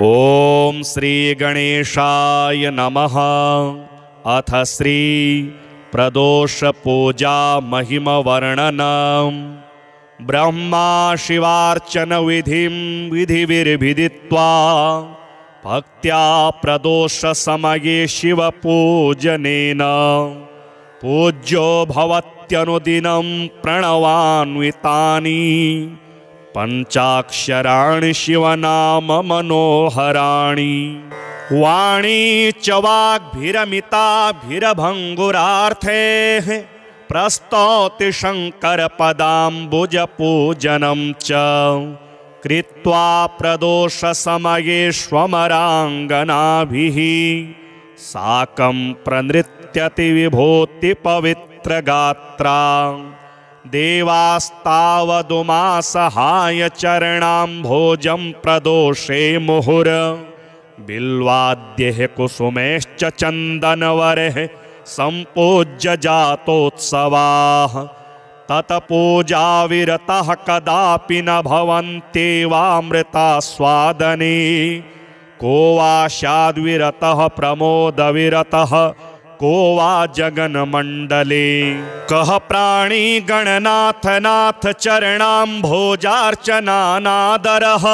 ओम श्री गणेशाय नमः। अथ श्री प्रदोष पूजा महिम वर्णनम्। ब्रह्मा शिवार्चन विधिं विधिर्विधित्वा भक्त्या प्रदोष समये शिव पूजनेन पूज्यो भवत्यनुदिनं प्रणवान्वितानि पंचाक्षराणि शिवनाम मनोहराणि। वाणी च वाग्भिरमिताभिरभङ्गुरार्थैः प्रस्तौति शंकर पदाम्बुज पूजनं च कृत्वा प्रदोष समये स्वमराङ्गनाभिः साकं प्रनृत्यति विभूति पवित्र गात्रा। देवास्तावदुमासहाय चरणाम्भोजं प्रदोषे मुहुर बिल्वाद्यः कुसुमैश्च चन्दनवरैः सम्पूज्य जातोत्सवाः। तत्पूजाविरतः कदापि न भवन्त्येवामृतास्वादने को वा स्याद्विरतः प्रमोदविरतः को वा जगन्मण्डले। कः प्राणी गणनाथ नाथ चरणाम्भोजार्चनानादरः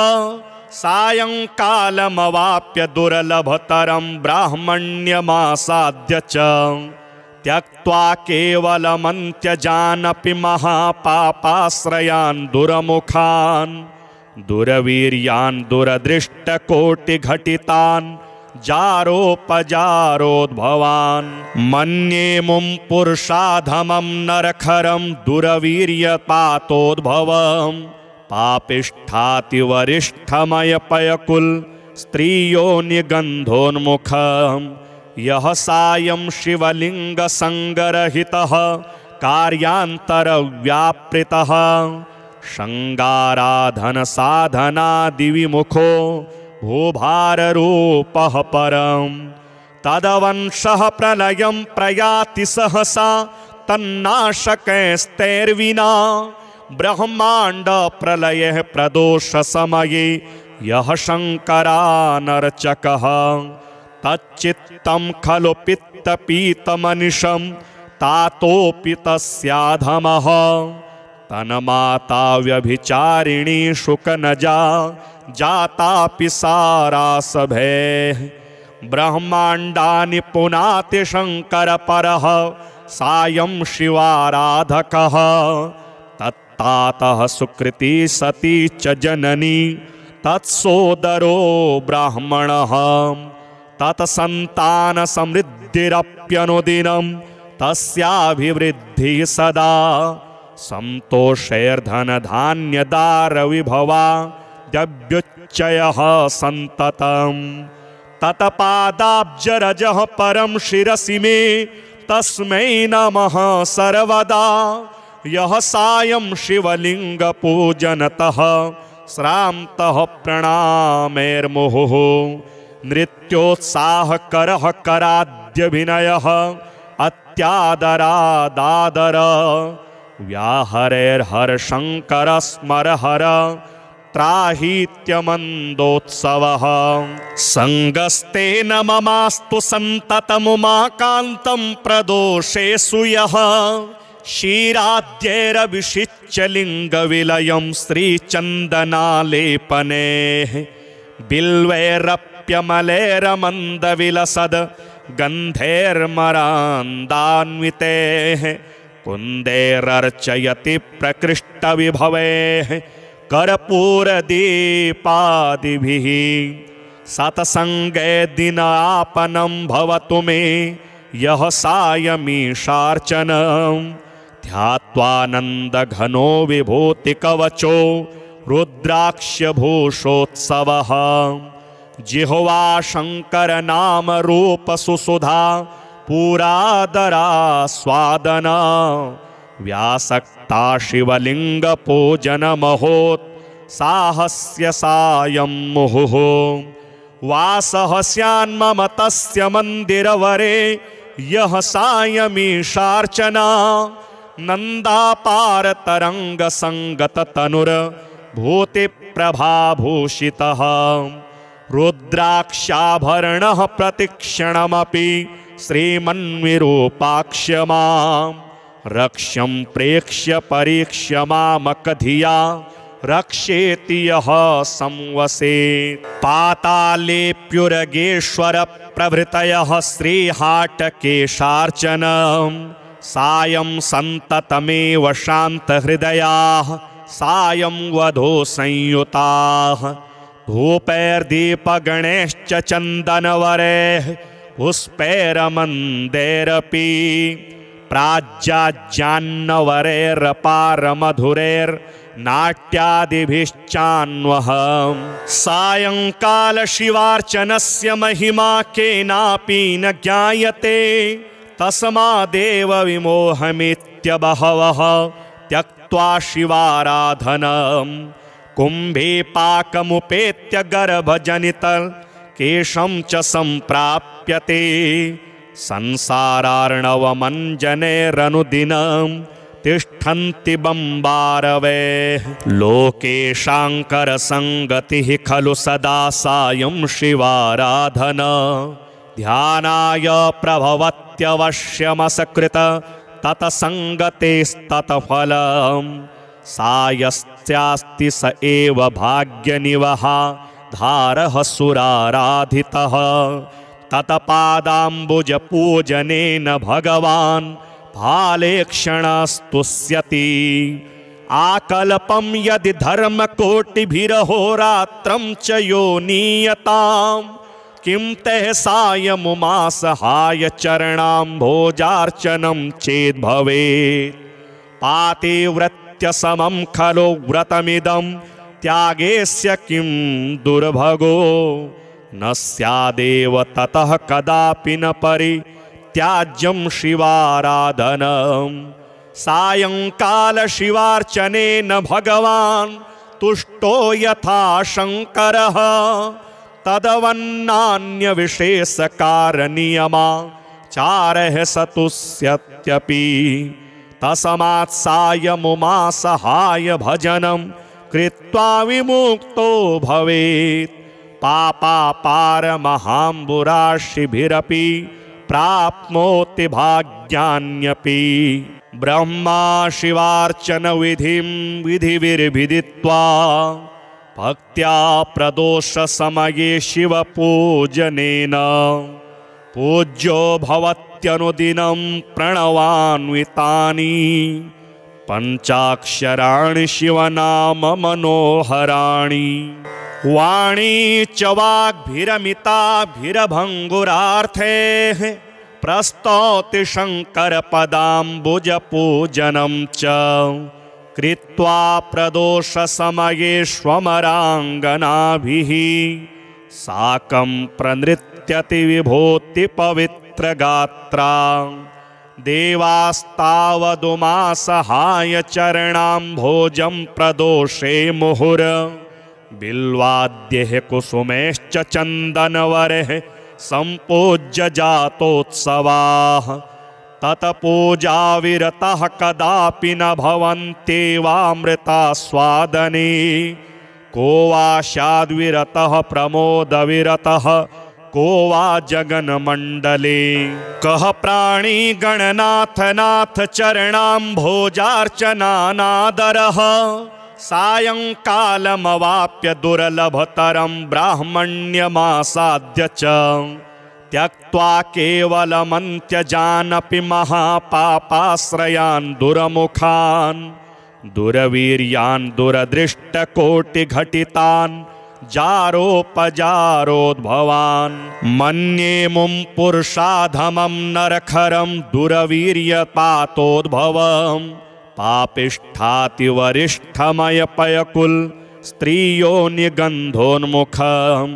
सायंकालमवाप्य दुर्लभतरं ब्राह्मण्यमासाद्य च त्यक्त्वा केवलमन्त्यजानपि महापापाश्रयान् दुरमुखान् दुरवीर्यान् दुरदृष्टकोटिघटितान् जारोपजारोद्भवान्। मन्ये मुं पुरुषाधमं नरखरं दुरवीर्यपातोद्भवम् पापिष्ठातिवरिष्ठमयपयकुल स्त्रियो निगन्धोन्मुखम्। यः सायं शिवलिङ्गसङ्गरहितः कार्यान्तरव्यापृतः शृङ्गाराधन साधनादिविमुखो भूभाररूपः परम्। तदवंशः प्रलयं प्रयाति सहसा तन्नाशकैस्तैर्विना ब्रह्मांड प्रलयः प्रदोष समये यः शङ्करानर्चकः तच्चित्तं खलु पित्तपीतमनिशं तातोऽपि तस्याधमः। तन्माता व्यभिचारिणी शुकनजा जातापि सारासभैः ब्रह्माण्डानि पुनाति शङ्करपरः सायं शिवाराधकः। तत्तातः सुकृती सती च जननी तत्सोदरो ब्राह्मणः तत्सन्तान समृद्धिरप्यनुदिनं तस्याभिवृद्धिः सदा सन्तोषैर्धनधान्यदारविभवा द्यभ्युच्चयः सन्ततम्। तत्पादाब्जरजः परं शिरसि मे तस्मै नमः सर्वदा। यः सायं शिवलिङ्गपूजनतः श्रान्तः प्रणामैर्मुहुः नृत्योत्साहकरः कराद्यभिनयः अत्यादरादादर व्याहरैर्हरशङ्करस्मरहर त्राहीत्यमन्दोत्सवः। सङ्गस्तेन ममास्तु सन्ततमुमाकान्तं प्रदोषेषु यः क्षीराद्यैरभिषिच्य लिङ्गविलयं श्रीचन्दनालेपनेः बिल्वैरप्यमलैरमन्दविलसद् गन्धैर्मरान्दान्वितैः कुन्दैरर्चयति प्रकृष्टविभवैः कर्पूरदीपादिभिः। सत्सङ्गे दिनापनं भवतु मे यः सायमीशार्चनं ध्यात्वानन्दघनो विभूतिकवचो रुद्राक्ष्यभूषोत्सवः। जिह्वा शङ्करनाम रूपसुसुधा पुरादरास्वादन व्यासक्ता शिवलिङ्गपूजनमहोत्साहस्य सायं मुहुः। वासः स्यान्मम तस्य मन्दिरवरे यः सायमीशार्चना नन्दापारतरङ्गसङ्गततनुर्भूतिप्रभाभूषितः रुद्राक्षाभरणः प्रतिक्षणमपि श्रीमन्विरूपाक्ष्य मां रक्ष्यं प्रेक्ष्य परीक्ष्य मामकधिया रक्षेति यः संवसेत्। पातालेऽप्युरगेश्वर प्रभृतयः श्रीहाटकेशार्चनं सायं सन्ततमेव शान्तहृदयाः सायं वधो संयुताः धूपैर्दीपगणैश्च चन्दनवरैः पुष्पैरमन्दैरपि प्राज्याज्ञान्नवरैरपारमधुरैर्नाट्यादिभिश्चान्वहम् सायंकाल शिवार्चनस्य महिमा केनापि न ज्ञायते तस्मादेव विमोहमित्यबहवः त्यक्त्वा शिवाराधनम् कुम्भे पाकमुपेत्य गर्भजनितकेशं च सम्प्राप्यते संसारार्णवमञ्जनैरनुदिनं तिष्ठन्ति बम्बारवैः लोकेशाङ्करसङ्गतिः खलु सदा सायं शिवाराधना ध्यानाय प्रभवत्यवश्यमसकृत तत्सङ्गतेस्तत्फलम् सायस्यास्ति स एव भाग्यनिवहा धारः सुराराधितः तत्पादाम्बुजपूजनेन भगवान् भालेक्षणस्तुष्यति आकल्पं यदि धर्मकोटिभिरहोरात्रं च यो नीयतां किं तैः सायमुमासहाय चरणाम्भोजार्चनं चेद्भवेत् पातिव्रत्यसमं खलु व्रतमिदं त्यागेस्य किं दुर्भगो न स्यादेव ततः कदापि न परित्याज्यं शिवाराधनं सायंकाल शिवार्चनेन भगवान् तुष्टो यथा शंकरः तदवन्नान्यविशेषकारनियमाचारः सतुष्यत्यपि तस्मात् सायमुमासहाय भजनं कृत्वा विमुक्तो भवेत् पापापारमहाम्बुराशिभिरपि प्राप्नोति भाग्यान्यपि ब्रह्मा शिवार्चन विधिं विधिविर्विदित्वा भक्त्या प्रदोष समये शिवपूजनेन पूज्यो भवत्यनुदिनं प्रणवान्वितानि पंचाक्षराणि शिवनाम मनोहराणि वाणी च वाग्भिरमिताभिरभङ्गुरार्थैः प्रस्तौति शङ्करपदाम्बुजपूजनं च कृत्वा प्रदोषसमयेष्वमराङ्गनाभिः साकं प्रनृत्यति विभूतिपवित्रगात्रा देवास्तावदुमासहाय चरणाम्भोजं प्रदोषे मुहुर बिल्वाद्यैः कुसुमैश्च चन्दनवरैः सम्पूज्य जातोत्सवाः तत्पूजाविरतः कदापि न भवन्त्येवामृतास्वादने को वा स्याद्विरतः प्रमोदविरतः को वा जगन्मण्डले कः प्राणी गणनाथ नाथ चरणाम्भोजार्चनानादरः सायंकालमवाप्य दुर्लभतरं ब्राह्मण्यमासाद्य च त्यक्त्वा केवलमन्त्यजानपि महापापाश्रयान् दुरमुखान् दुरवीर्यान् दुरदृष्टकोटिघटितान् जारोपजारोद्भवान् मन्ये मुं पुरुषाधमं नरखरं दुरवीर्यपातोद्भवम् पापिष्ठातिवरिष्ठमयपयकुल स्त्रियो निगन्धोन्मुखम्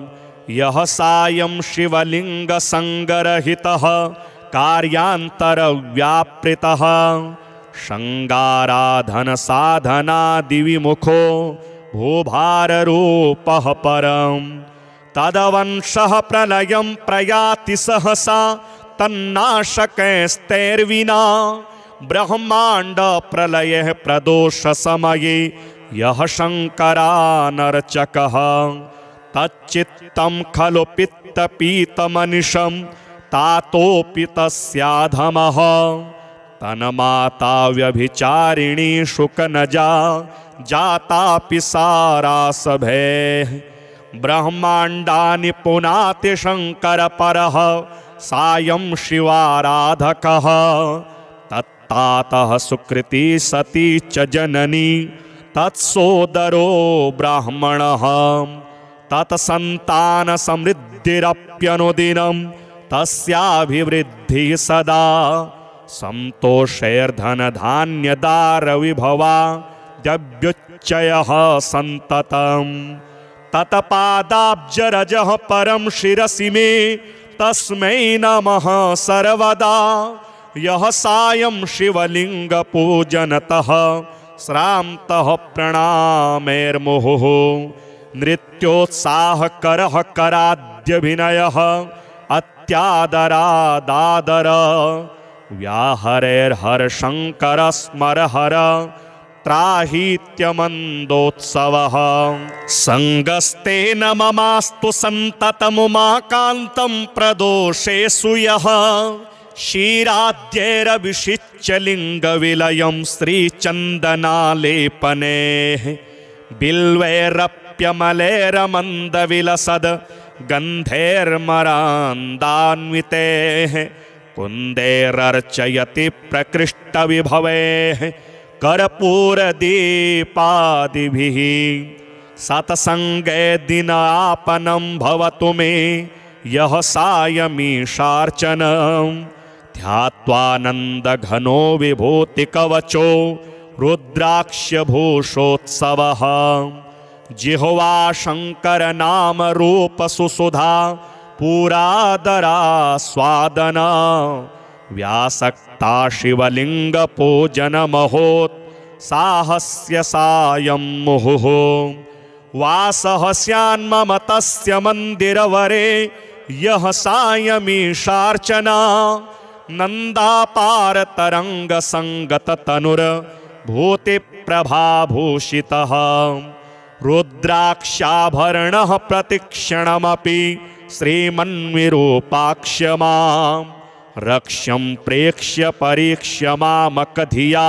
यः सायं शिवलिङ्गसङ्गरहितः कार्यान्तरव्यापृतः शृङ्गाराधनसाधनादिविमुखो भूभाररूपः परम् तदवंशः प्रलयं प्रयाति सहसा तन्नाशकैस्तैर्विना ब्रह्मांड प्रलय प्रदोष समये यह शंकरानर्चकः तच्चित्तं खलु पित्तपीतमनिशं तातोऽपि तस्याधमः तन्माता व्यभिचारिणी शुकनजा जातापि सारासभेः ब्रह्माण्डानि पुनाति शङ्करपरः सायं शिवाराधकः तत्तातः सुकृती सती च जननी तत्सोदरो ब्राह्मणः तत्सन्तानसमृद्धिरप्यनुदिनं तस्याभिवृद्धिः सदा सन्तोषैर्धनधान्यदारविभवा द्यव्युच्चयः सन्ततम् तत्पादाब्जरजः परं शिरसि मे तस्मै नमः सर्वदा यः सायं शिवलिङ्गपूजनतः श्रान्तः प्रणामैर्मुहुः नृत्योत्साहकरः कराद्यभिनयः अत्यादरादादर व्याहरेर्हरशङ्कर स्मरहर त्राहीत्यमन्दोत्सवः सङ्गस्तेन ममास्तु सन्ततमुमाकान्तं प्रदोषेषु यः क्षीराद्यैरभिषिच्य लिङ्गविलयं श्रीचन्दनालेपनेः बिल्वैरप्यमलैरमन्दविलसद् गन्धैर्मरान्दान्वितेः कुन्दैरर्चयति प्रकृष्टविभवैः कर्पूरदीपादिभिः सत्सङ्गे दिनापनं भवतु मे यः सायमीशार्चनं ध्यात्वानन्दघनो विभूतिकवचो रुद्राक्ष्यभूषोत्सवः जिह्वा शङ्करनामरूपसुसुधा पुरादरास्वादना व्यासक्ता शिवलिङ्गपूजनमहोत्साहस्य सायं मुहुः वासः स्यान्मम तस्य मन्दिरवरे यः सायमीशार्चना नन्दापारतरङ्गसङ्गततनुर्भूतिप्रभाभूषितः रुद्राक्षाभरणः प्रतिक्षणमपि श्रीमन्विरूपाक्ष्य मां रक्ष्यं प्रेक्ष्य परीक्ष्य मामकधिया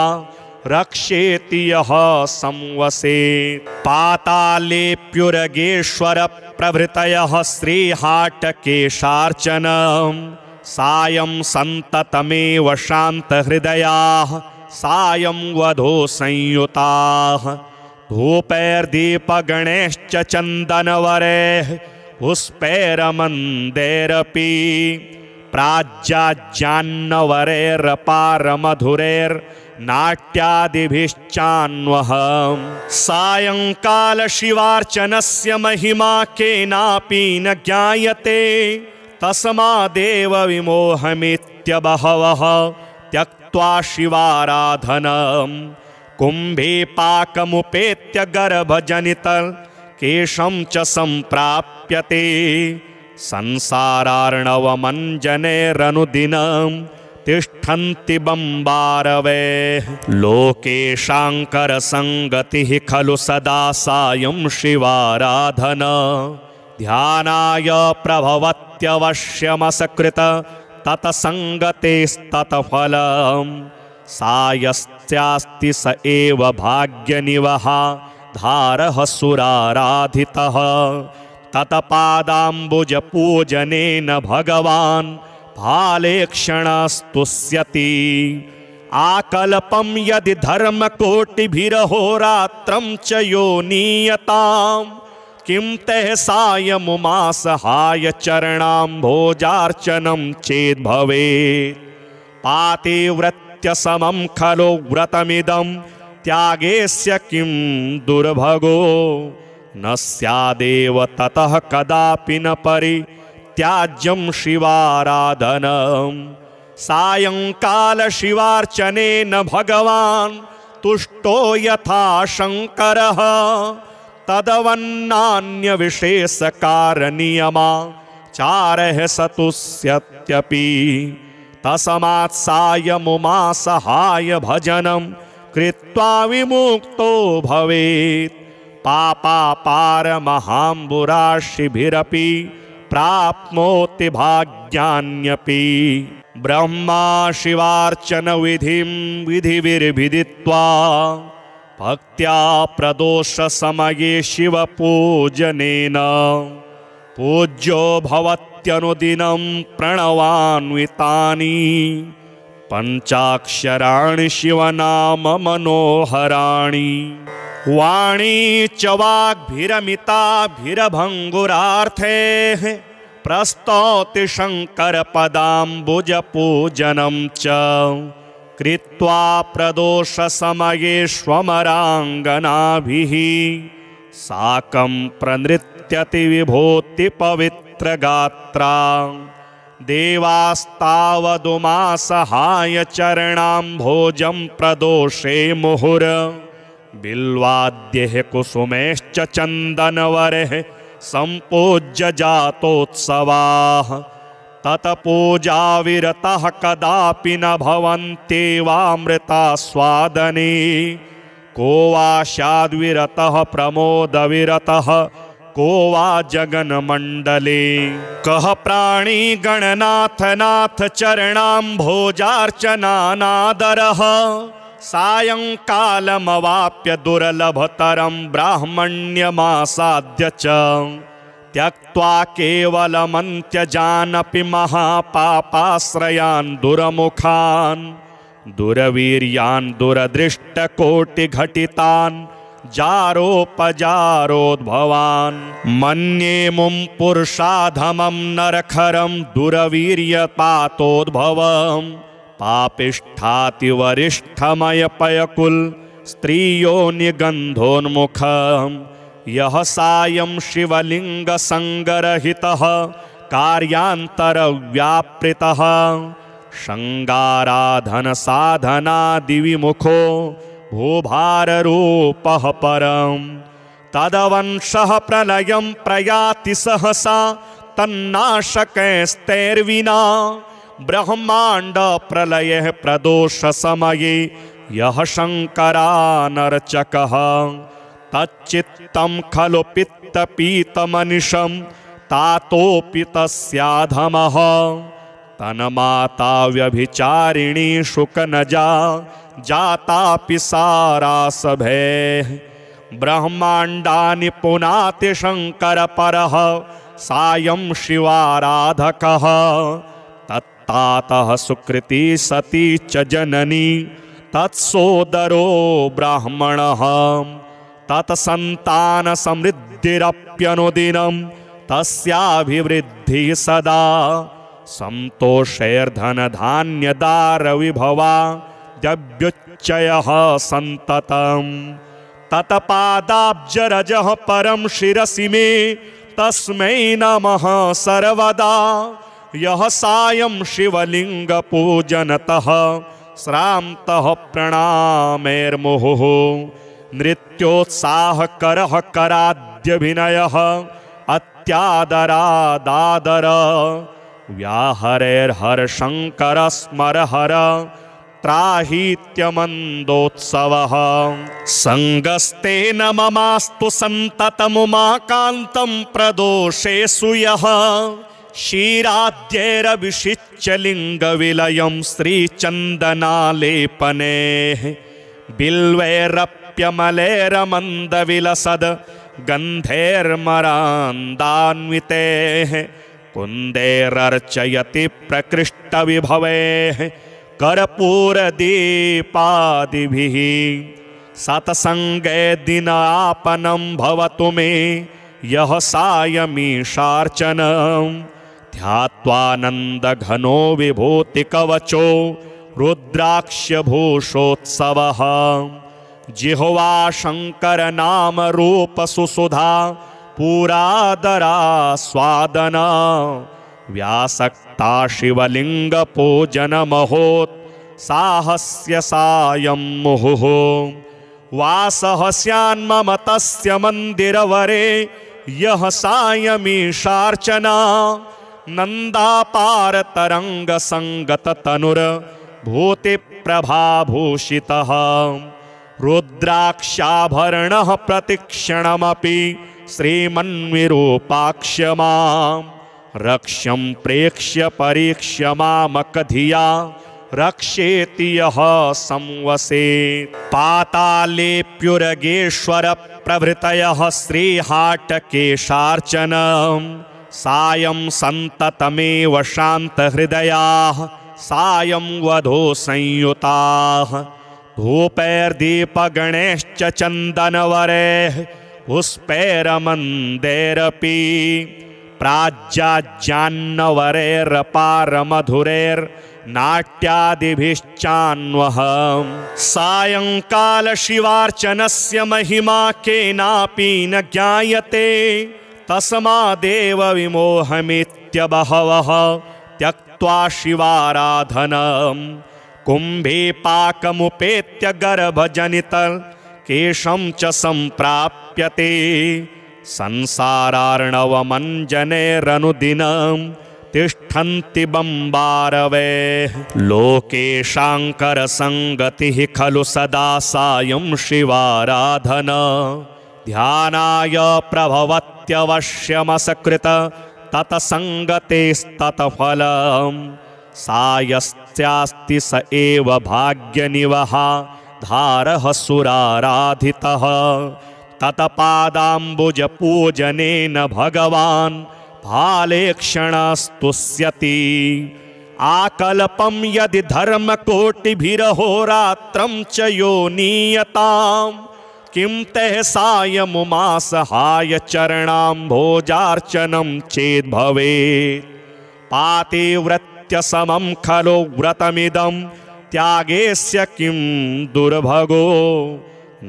रक्षेति यः संवसेत् पातालेऽप्युरगेश्वर प्रभृतयः श्रीहाटकेशार्चनं सायं सन्ततमेव शान्तहृदयाः सायं वधो संयुताः धूपैर्दीपगणैश्च चन्दनवरैः पुष्पैरमन्दैरपि प्राज्याज्ञान्नवरैर्पारमधुरैर्नाट्यादिभिश्चान्वहम् सायंकाल शिवार्चनस्य महिमा केनापि न ज्ञायते तस्मादेव विमोहमित्यबहवः त्यक्त्वा शिवाराधनम् कुम्भे पाकमुपेत्य गर्भजनितकेशं च सम्प्राप्यते संसारार्णवमञ्जनैरनुदिनं तिष्ठन्ति बम्बारवैः लोकेशाङ्करसङ्गतिः खलु सदा सायं शिवाराधना ध्यानाय प्रभवत्यवश्यमसकृत तत्सङ्गतेस्तत्फलम् सायस्त्यास्ति स एव भाग्यनिवहा धारः सुराराधितः तत्पादाम्बुजपूजनेन भगवान् भालेक्षणस्तुष्यति आकल्पं यदि धर्मकोटिभिरहोरात्रं च यो नीयताम् किं तैः सायमुमासहाय चरणाम्भोजार्चनं चेद्भवेत् पातिव्रत्यसमं खलु व्रतमिदं त्यागेस्य किं दुर्भगो न स्यादेव ततः कदापि न परित्याज्यं शिवाराधनं सायंकाल शिवार्चनेन भगवान् तुष्टो यथा शङ्करः तदवन्नान्यविशेषकारणनियमाचारः सतुष्यत्यपि तस्मात् सायमुमासहाय भजनं कृत्वा विमुक्तो भवेत् पापापारमहाम्बुराशिभिरपि प्राप्नोति भाग्यान्यपि। ब्रह्मा शिवार्चन विधिं विधिभिर्विदित्वा भक्त्या प्रदोष समये शिवपूजनेन पूज्यो भवत्यनुदिनं प्रणवान्वितानि पञ्चाक्षराणि शिवनाम मनोहराणि। वाणी च वाग्भिरमिताभिरभङ्गुरार्थैः प्रस्तौति शङ्करपदाम्बुजपूजनं च कृत्वा प्रदोषसमये स्वमराङ्गनाभिः साकं प्रनृत्यति विभूतिपवित्रगात्रा। देवास्तावदुमासहाय चरणाम्भोजं प्रदोषे मुहुर बिल्वाद्यैः कुसुमैश्च चन्दनवरैः सम्पूज्य जातोत्सवाः। तत्पूजाविरतः कदापि न भवन्त्येवामृतास्वादने को वा स्याद्विरतः प्रमोदविरतः को वा जगन्मण्डले। कः प्राणी गणनाथ नाथ चरणाम्भोजार्चनानादरः सायंकालमवाप्य दुर्लभतरं ब्राह्मण्यमासाद्य च त्यक्त्वा केवलमन्त्यजानपि महापापाश्रयान् दुरमुखान् दुरवीर्यान् दुरदृष्टकोटिघटितान् जारोपजारोद्भवान्। मन्ये मुं पुरुषाधमं नरखरं दुरवीर्यपातोद्भवम् पापिष्ठाति वरिष्ठमयपयकुल स्त्रियो निगन्धोन्मुखम्। यः सायं शिवलिङ्गसङ्गरहितः कार्यान्तरव्यापृतः शृङ्गाराधनसाधनादिविमुखो भूभाररूपः परम्। तदवंशः प्रलयं प्रयाति सहसा तन्नाशकैस्तैर्विना ब्रह्मांड प्रलयः प्रदोषसमये यः शङ्करानर्चकः तच्चित्तं खलु पित्तपीतमनिशं तातोऽपि तस्याधमः। तन्माता व्यभिचारिणी शुकनजा जातापि सारासभैः ब्रह्माण्डानि पुनाति शङ्करपरः सायं शिवाराधकः। तत्तातः सुकृती सती च जननी तत्सोदरो ब्राह्मणः तत्सन्तान समृद्धिरप्यनुदिनं तस्याभिवृद्धिः सदा सन्तोषैर्धनधान्यदारविभवा द्यव्युच्चयः सन्ततम्। तत्पादाब्जरजः परं शिरसि मे तस्मै नमः सर्वदा। यः सायं शिवलिङ्गपूजनतः श्रान्तः प्रणामैर्मुहुः नृत्योत्साहकरः कराद्यभिनयः अत्यादरादादर व्याहरैर्हरशङ्कर स्मरहर त्राहीत्यमन्दोत्सवः। सङ्गस्तेन ममास्तु सन्ततमुमाकान्तं प्रदोषेषु यः क्षीराद्यैरभिषिच्य लिङ्गविलयं श्रीचन्दनालेपनेः बिल्वैरप्यमलैरमन्दविलसद् गन्धैर्मरान्दान्वितैः कुन्दैरर्चयति प्रकृष्टविभवैः कर्पूरदीपादिभिः। सत्सङ्गे दिनापनं भवतु मे यः सायमीशार्चनम् ध्यात्वानन्दघनो विभूतिकवचो रुद्राक्ष्यभूषोत्सवः। जिह्वा शङ्करनामरूपसुसुधा पुरादरास्वादना व्यासक्ता शिवलिङ्गपूजनमहोत्साहस्य सायं मुहुः। वासः स्यान्मम तस्य मन्दिरवरे यः सायमीशार्चना नन्दापारतरङ्गसङ्गततनुर्भूतिप्रभाभूषितः रुद्राक्षाभरणः प्रतिक्षणमपि श्रीमन्विरूपाक्ष्य मां रक्ष्यं प्रेक्ष्य परीक्ष्य मामकधिया रक्षेति यः संवसेत्। पातालेऽप्युरगेश्वर प्रभृतयः श्रीहाटकेशार्चनं सायं सन्ततमेव शान्तहृदयाः सायं वधो संयुताः धूपैर्दीपगणैश्च चन्दनवरैः पुष्पैरमन्दैरपि प्राज्याज्ञान्नवरैरपारमधुरैर्नाट्यादिभिश्चान्वहम् सायंकाल शिवार्चनस्य महिमा केनापि न ज्ञायते तस्मादेव विमोहमित्यबहवः त्यक्त्वा शिवाराधनम् कुम्भे पाकमुपेत्य गर्भजनितकेशं च सम्प्राप्यते संसारार्णवमञ्जनैरनुदिनं तिष्ठन्ति बम्बारवैः लोकेशाङ्करसङ्गतिः खलु सदा सायं शिवाराधना ध्यानाय प्रभवत्यवश्यमसकृत तत्सङ्गतेस्तत्फलम् सायस्यास्ति स एव भाग्यनिवहा धारः सुराराधितः तत्पादाम्बुजपूजनेन भगवान् फालेक्षणस्तुष्यति आकल्पं यदि धर्मकोटिभिरहोरात्रं च यो नीयताम् किं तैः सायमुमासहाय चरणाम्भोजार्चनं चेद्भवेत् पातिव्रत्यसमं खलु व्रतमिदं त्यागेस्य किं दुर्भगो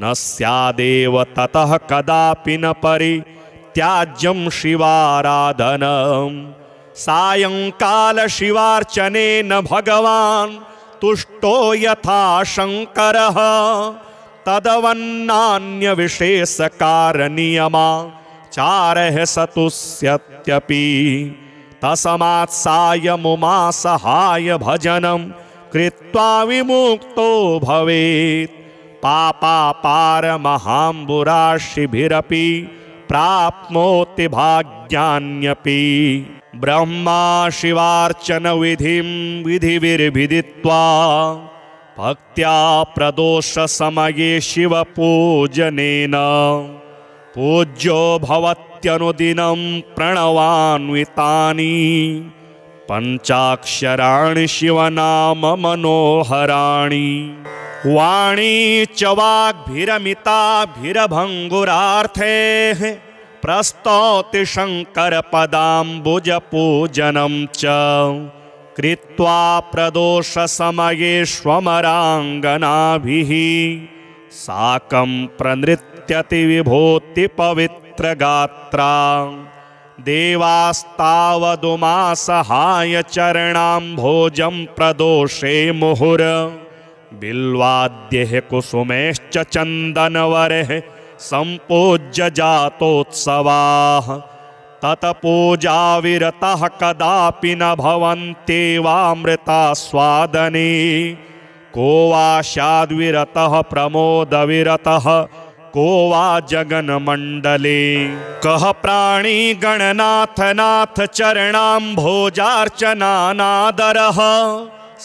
न स्यादेव ततः कदापि न परित्याज्यं शिवाराधनम् सायंकाल शिवार्चनेन भगवान् तुष्टो यथा शङ्करः तदवन्नान्यविशेषकारणनियमाचारः स तुष्यत्यपि तस्मात् सायमुमासहाय भजनं कृत्वा विमुक्तो भवेत् पापापारमहाम्बुराशिभिरपि प्राप्नोति भाग्यान्यपि ब्रह्मा शिवार्चन विधिं विधिभिर्विदित्वा भक्त्या प्रदोष समये शिवपूजनेन पूज्यो भवत्यनुदिनं प्रणवान्वितानि पंचाक्षराणि शिवनाम मनोहराणि वाणी च वाग्भिरमिताभिरभङ्गुरार्थैः प्रस्तौति शङ्करपदाम्बुजपूजनं च कृत्वा प्रदोषसमये स्वमराङ्गनाभिः साकं प्रनृत्यति विभूतिपवित्रगात्रा देवास्तावदुमासहाय चरणाम्भोजं प्रदोषे मुहुर बिल्वाद्यैः कुसुमैश्च चन्दनवरैः सम्पूज्य जातोत्सवाः तत्पूजाविरतः कदापि न भवन्त्येवामृतास्वादने को वा शाद्विरतः प्रमोदविरतः को वा जगन्मण्डले कः प्राणी गणनाथ नाथ चरणाम्भोजार्चनानादरः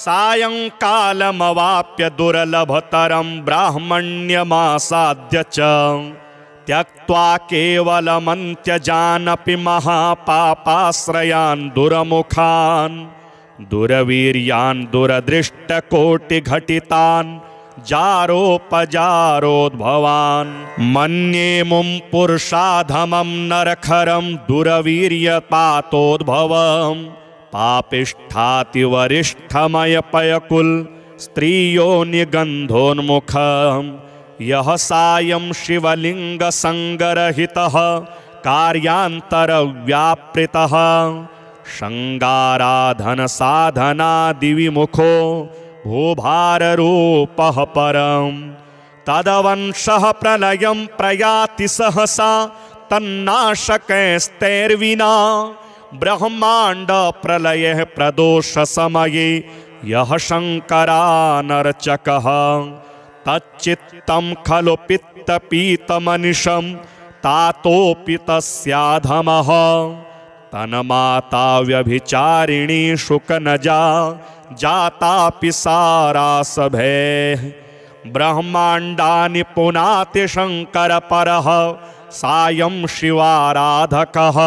सायंकालमवाप्य दुर्लभतरं ब्राह्मण्यमासाद्य च त्यक्त्वा केवलमन्त्यजानपि महापापाश्रयान् दुरमुखान् दुरवीर्यान् दुरदृष्टकोटिघटितान् जारोपजारोद्भवान् मन्ये मुं पुरुषाधमं नरखरं दुरवीर्यपातोद्भवम् पापिष्ठातिवरिष्ठमयपयकुल स्त्रियो निगन्धोन्मुखम् यः सायं शिवलिङ्गसङ्गरहितः कार्यान्तरव्यापृतः शृङ्गाराधनसाधनादिविमुखो भूभाररूपः परम् तदवंशः प्रलयं प्रयाति सहसा तन्नाशकैस्तैर्विना ब्रह्मांड प्रलयः प्रदोष समये यः शङ्करानर्चकः तच्चित्तं खलु पित्तपीतमनिशं तातोऽपि तस्याधमः तन्माता व्यभिचारिणी शुकनजा जातापि सारासभेः ब्रह्माण्डानि पुनाति शङ्करपरः सायं शिवाराधकः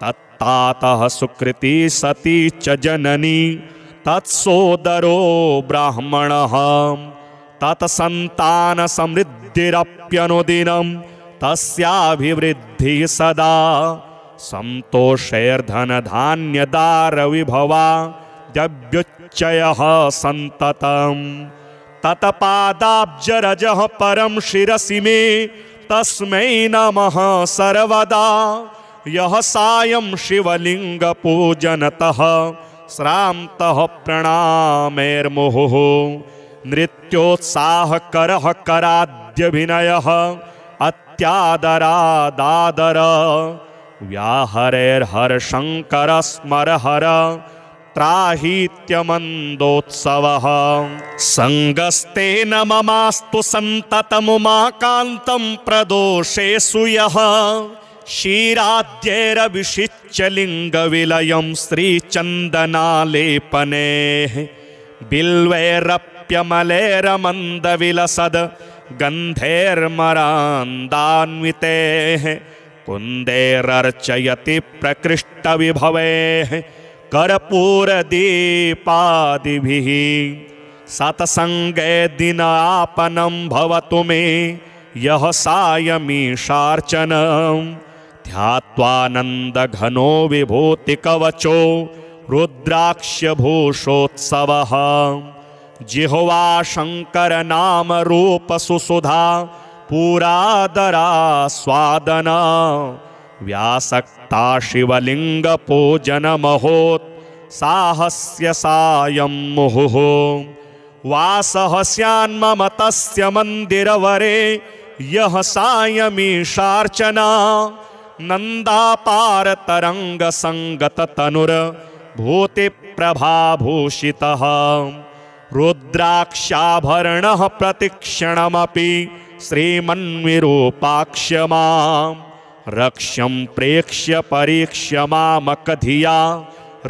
तत्तातः सुकृती सती च जननी तत्सोदरो ब्राह्मणः तत्सन्तानसमृद्धिरप्यनुदिनं तस्याभिवृद्धिः सदा सन्तोषैर्धनधान्यदारविभवा द्यव्युच्चयः सन्ततम् तत्पादाब्जरजः परं शिरसि मे तस्मै नमः सर्वदा यः सायं शिवलिङ्गपूजनतः श्रान्तः प्रणामैर्मुहुः नृत्योत्साहकरः कराद्यभिनयः अत्यादरादादर व्याहरेर्हरशङ्कर स्मरहर त्राहीत्यमन्दोत्सवः सङ्गस्तेन ममास्तु सन्ततमुमाकान्तं प्रदोषेषु यः क्षीराद्यैरभिषिच्य लिङ्गविलयं श्रीचन्दनालेपनेः बिल्वैरप्यमलैरमन्दविलसद् गन्धैर्मरान्दान्वितेः कुन्दैरर्चयति प्रकृष्टविभवैः कर्पूरदीपादिभिः सत्सङ्गे दिनापनं भवतु मे यः सायमीशार्चनं ध्यात्वानन्दघनो विभूतिकवचो रुद्राक्ष्यभूषोत्सवः जिह्वा शङ्करनामरूपसुसुधा पुरादरास्वादना व्यासक्ता शिवलिङ्गपूजनमहोत् साहस्य सायं मुहुः वासः स्यान्मम तस्य मन्दिरवरे यः सायमीशार्चना नन्दापारतरङ्गसङ्गततनुर्भूतिप्रभाभूषितः रुद्राक्षाभरणः प्रतिक्षणमपि श्रीमन्विरूपाक्ष्य मां रक्ष्यं प्रेक्ष्य परीक्ष्य मामकधिया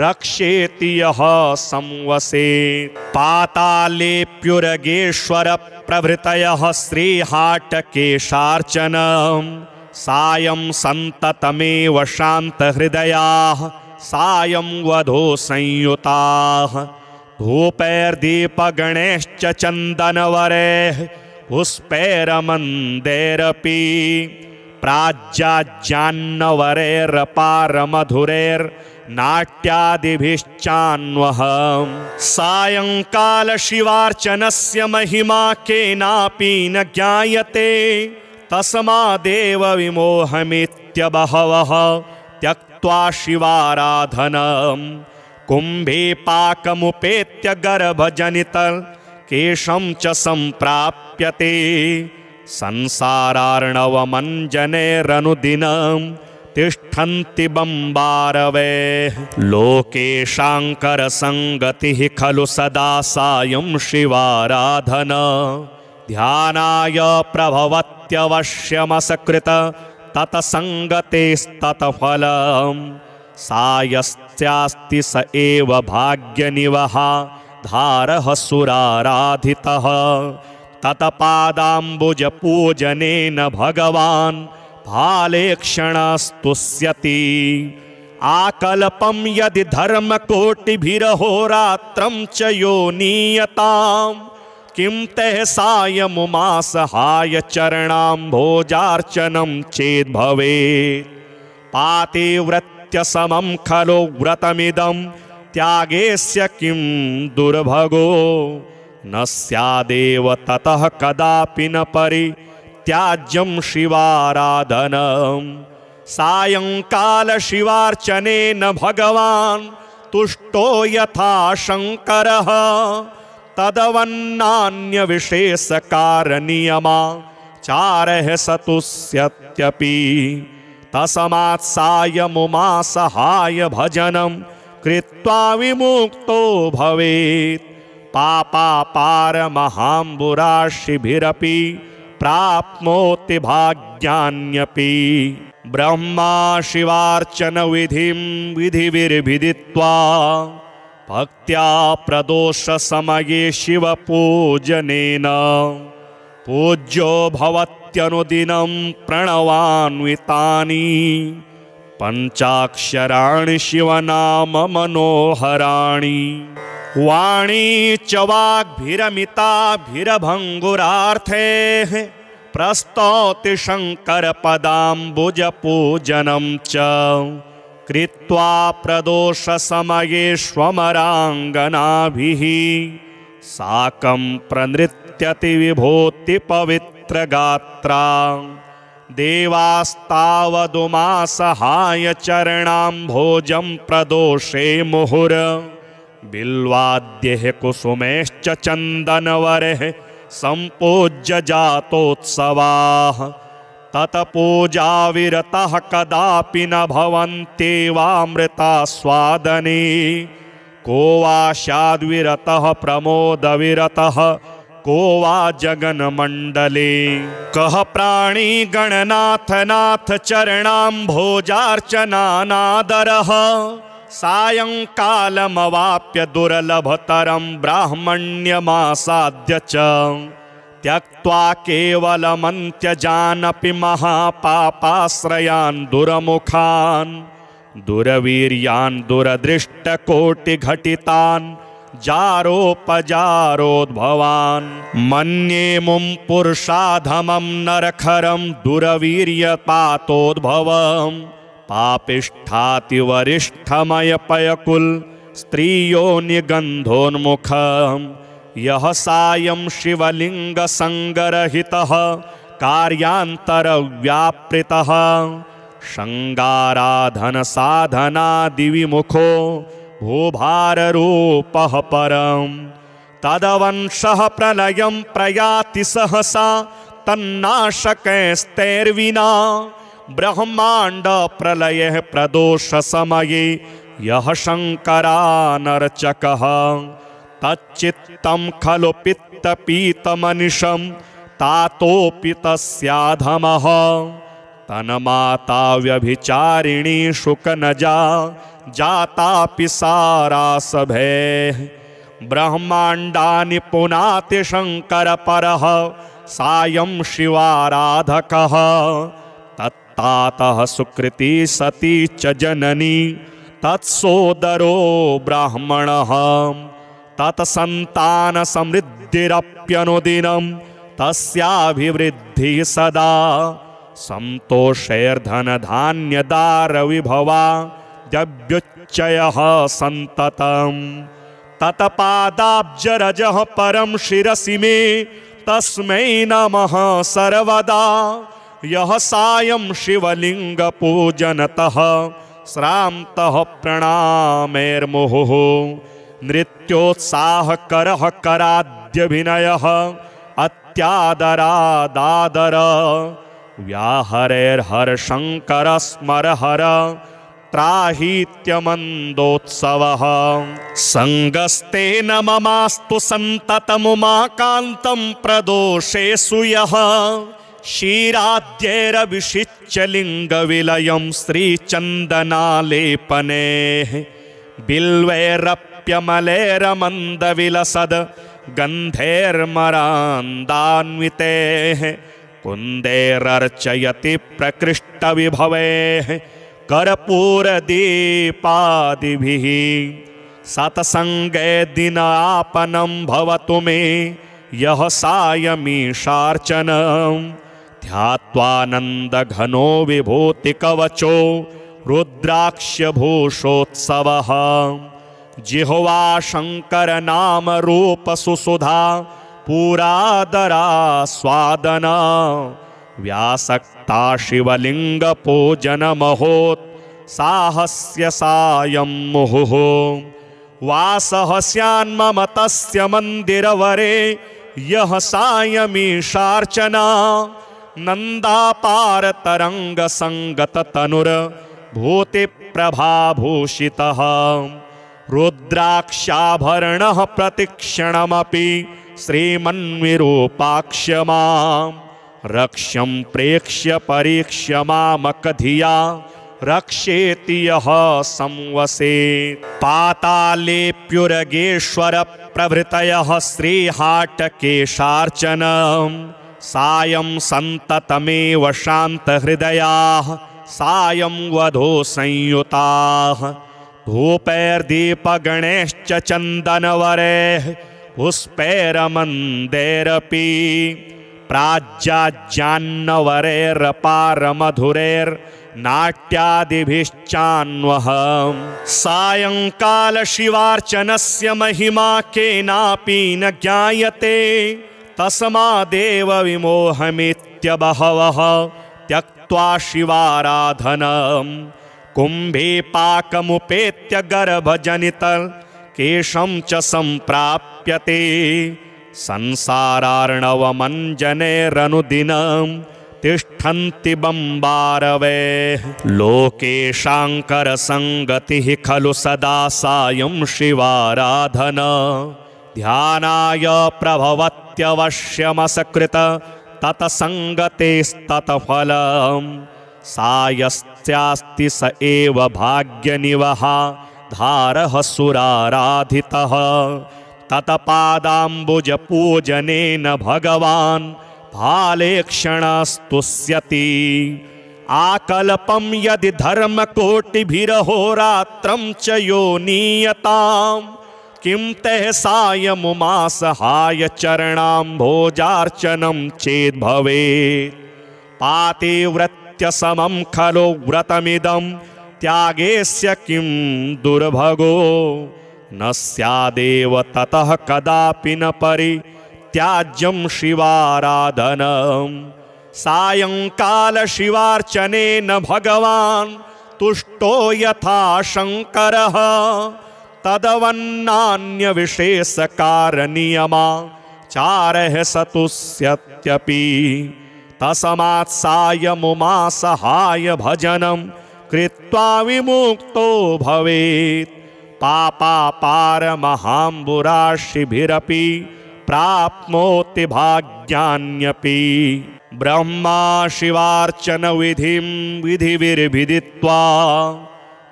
रक्षेति यः संवसेत् पातालेऽप्युरगेश्वर प्रभृतयः श्रीहाटकेशार्चनं सायं सन्ततमेव शान्तहृदयाः सायं वधो संयुताः धूपैर्दीपगणैश्च चन्दनवरैः पुष्पैरमन्दैरपि प्राज्याज्ञान्नवरैरपारमधुरैर्नाट्यादिभिश्चान्वः सायंकाल शिवार्चनस्य महिमा केनापि न ज्ञायते तस्मादेव विमोहमित्यबहवः त्यक्त्वा शिवाराधनं कुम्भे पाकमुपेत्य गर्भजनितकेशं च सम्प्राप्यते संसारार्णवमञ्जनैरनुदिनं तिष्ठन्ति बम्बारवैः लोकेशाङ्करसङ्गतिः खलु सदा सायं शिवाराधना ध्यानाय प्रभवत्यवश्यमसकृत तत्सङ्गतेस्तत्फलं सायस्त्यास्ति स एव भाग्यनिवहा धारः सुराराधितः तत्पादाम्बुजपूजनेन भगवान् भालेक्षणस्तुष्यति आकल्पं यदि धर्मकोटिभिरहोरात्रं च यो नीयताम् किं तैः सायमुमासहाय चरणाम्भोजार्चनं चेद्भवेत् पातिव्रत्य समं खलु व्रतमिदं त्यागेस्य किं दुर्भगो न स्यादेव ततः कदापि न परित्याज्यं शिवाराधनं सायंकाल शिवार्चनेन भगवान् तुष्टो यथा शङ्करः तदवन्नान्यविशेषकारनियमाचारः सतुष्यत्यपि तस्मात् सायमुमासहाय भजनं कृत्वा विमुक्तो भवेत् पापापारमहाम्बुराशिभिरपि प्राप्नोति भाग्यान्यपि। ब्रह्मा शिवार्चन विधिं विधिभिर्विदित्वा भक्त्या प्रदोष समये शिवपूजनेन पूज्यो भवत्यनुदिनं प्रणवान्वितानि पंचाक्षराणि शिवनाम मनोहराणि। वाणी च वाग्भिरमिताभिरभङ्गुरार्थैः प्रस्तौति शङ्करपदाम्बुजपूजनं च कृत्वा प्रदोषसमये स्वमराङ्गनाभिः साकं प्रनृत्यति विभूतिपवित्रगात्रा। देवास्तावदुमासहाय चरणाम्भोजं प्रदोषे मुहुर बिल्वाद्यैः कुसुमैश्च चन्दनवरैः सम्पूज्य जातोत्सवाः। तत्पूजाविरतः कदापि न भवन्त्येवामृतास्वादने को वा स्याद्विरतः प्रमोदविरतः को वा जगन्मण्डले। कः प्राणी गणनाथ नाथ चरणाम्भोजार्चनानादरः सायंकालमवाप्य दुर्लभतरं ब्राह्मण्यमासाद्य च त्यक्त्वा केवलमन्त्यजानपि महापापाश्रयान् दुरमुखान् दुरवीर्यान् दुरदृष्टकोटिघटितान् जारोपजारोद्भवान्। मन्ये मुं पुरुषाधमं नरखरं दुरवीर्यपातोद्भवं पापिष्ठातिवरिष्ठमयपयकुल स्त्रियो निगन्धोन्मुखं। यः सायं शिवलिङ्गसङ्गरहितः कार्यान्तरव्यापृतः शृङ्गाराधनसाधनादिविमुखो भूभाररूपः परं। तदवंशः प्रलयं प्रयाति सहसा तन्नाशकैस्तैर्विना ब्रह्माण्ड प्रलयः प्रदोषसमये यः शङ्करानर्चकः तच्चित्तं खलु पित्तपीतमनिशं तातोऽपि तस्याधमः। तन्माता व्यभिचारिणी शुकनजा जातापि सारासभैः ब्रह्माण्डानि पुनाति शङ्करपरः सायं शिवाराधकः। तत्तातः सुकृती सती च जननी तत्सोदरो ब्राह्मणः तत्सन्तानसमृद्धिरप्यनुदिनं तस्याभिवृद्धिः सदा। सन्तोषैर्धनधान्यदारविभवा द्यव्युच्चयः सन्ततम्। तत्पादाब्जरजः परं शिरसि मे तस्मै नमः सर्वदा। यः सायं शिवलिङ्गपूजनतः श्रान्तः प्रणामैर्मुहुः नृत्योत्साहकरः कराद्यभिनयः अत्यादरादादर व्याहरेर्हरशङ्कर स्मरहर त्राहीत्यमन्दोत्सवः। सङ्गस्तेन ममास्तु सन्ततमुमाकान्तं प्रदोषेषु यः क्षीराद्यैरभिषिच्य लिङ्गविलयं श्रीचन्दनालेपनेः बिल्वैरप्यमलैरमन्दविलसद् गन्धैर्मरान्दान्वितेः कुन्दैरर्चयति प्रकृष्टविभवैः कर्पूरदीपादिभिः। सत्सङ्गे दिनापनं भवतु मे यः सायमीशार्चनं ध्यात्वानन्दघनो विभूतिकवचो रुद्राक्ष्यभूषोत्सवः। जिह्वा शङ्करनामरूपसुसुधा पुरादरास्वादन व्यासक्ता शिवलिङ्गपूजनमहोत्साहस्य सायं मुहुः। वासः स्यान्मम तस्य मन्दिरवरे यः सायमीशार्चना नन्दापारतरङ्गसङ्गततनुर्भूतिप्रभाभूषितः। रुद्राक्षाभरणः प्रतिक्षणमपि श्रीमन्विरूपाक्ष्य मां रक्ष्यं प्रेक्ष्य परीक्ष्य मामकधिया रक्षेति यः संवसेत्। पातालेऽप्युरगेश्वर प्रभृतयः श्रीहाटकेशार्चनं सायं सन्ततमेव शान्तहृदयाः सायं वधो संयुताः धूपैर्दीपगणैश्च चन्दनवरैः पुष्पैरमन्दैरपि प्राज्याज्ञान्नवरैरपारमधुरैर्नाट्यादिभिश्चान्वहम् सायंकाल शिवार्चनस्य महिमा केनापि न ज्ञायते तस्मादेव विमोहमित्यबहवः त्यक्त्वा शिवाराधनम् कुम्भे पाकमुपेत्य गर्भजनितकेशं च सम्प्राप्यते संसारार्णवमञ्जनैरनुदिनं तिष्ठन्ति बम्बारवैः लोकेशाङ्करसङ्गतिः खलु सदा सायं शिवाराधना ध्यानाय प्रभवत्यवश्यमसकृत तत्सङ्गतेस्तत्फलम् सायस्यास्ति स एव भाग्यनिवहा धारः सुराराधितः तत्पादाम्बुजपूजनेन भगवान् भालेक्षणस्तुष्यति आकल्पं यदि धर्मकोटिभिरहोरात्रं च यो नीयतां किं तैः सायमुमासहाय चरणाम्भोजार्चनं चेद् भवेत् पातिव्रत्यसमं खलु व्रतमिदं त्यागेस्य किं दुर्भगो न स्यादेव ततः कदापि न परित्याज्यं शिवाराधनं सायंकाल शिवार्चनेन भगवान् तुष्टो यथा शंकरः तदवन्नान्यविशेषकारनियमाचारः सतुष्यत्यपि तस्मात् सायमुमासहाय भजनं कृत्वा विमुक्तो भवेत् पापापारमहाम्बुराशिभिरपि प्राप्नोति भाग्यान्यपि ब्रह्मा शिवार्चन विधिं विधिविर्विदित्वा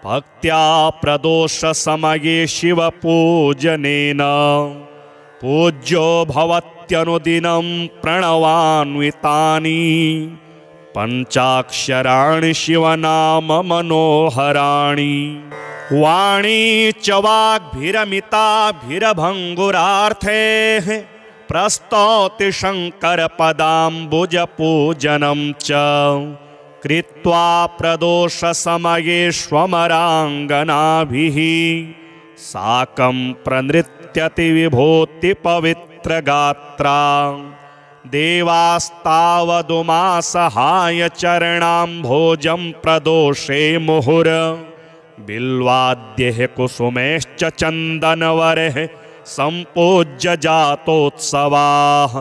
भक्त्या प्रदोष समये शिवपूजनेन पूज्यो भवत्यनुदिनं प्रणवान्वितानि पञ्चाक्षराणि शिवनाम मनोहराणि वाणी च वाग्भिरमिताभिरभङ्गुरार्थैः प्रस्तौति शङ्करपदाम्बुजपूजनं च कृत्वा प्रदोषसमयेष्वमराङ्गनाभिः साकं प्रनृत्यति विभूतिपवित्रगात्रा देवास्तावदुमासहाय चरणाम्भोजं प्रदोषे मुहुर बिल्वाद्यैः कुसुमैश्च चन्दनवरैः सम्पूज्य जातोत्सवाः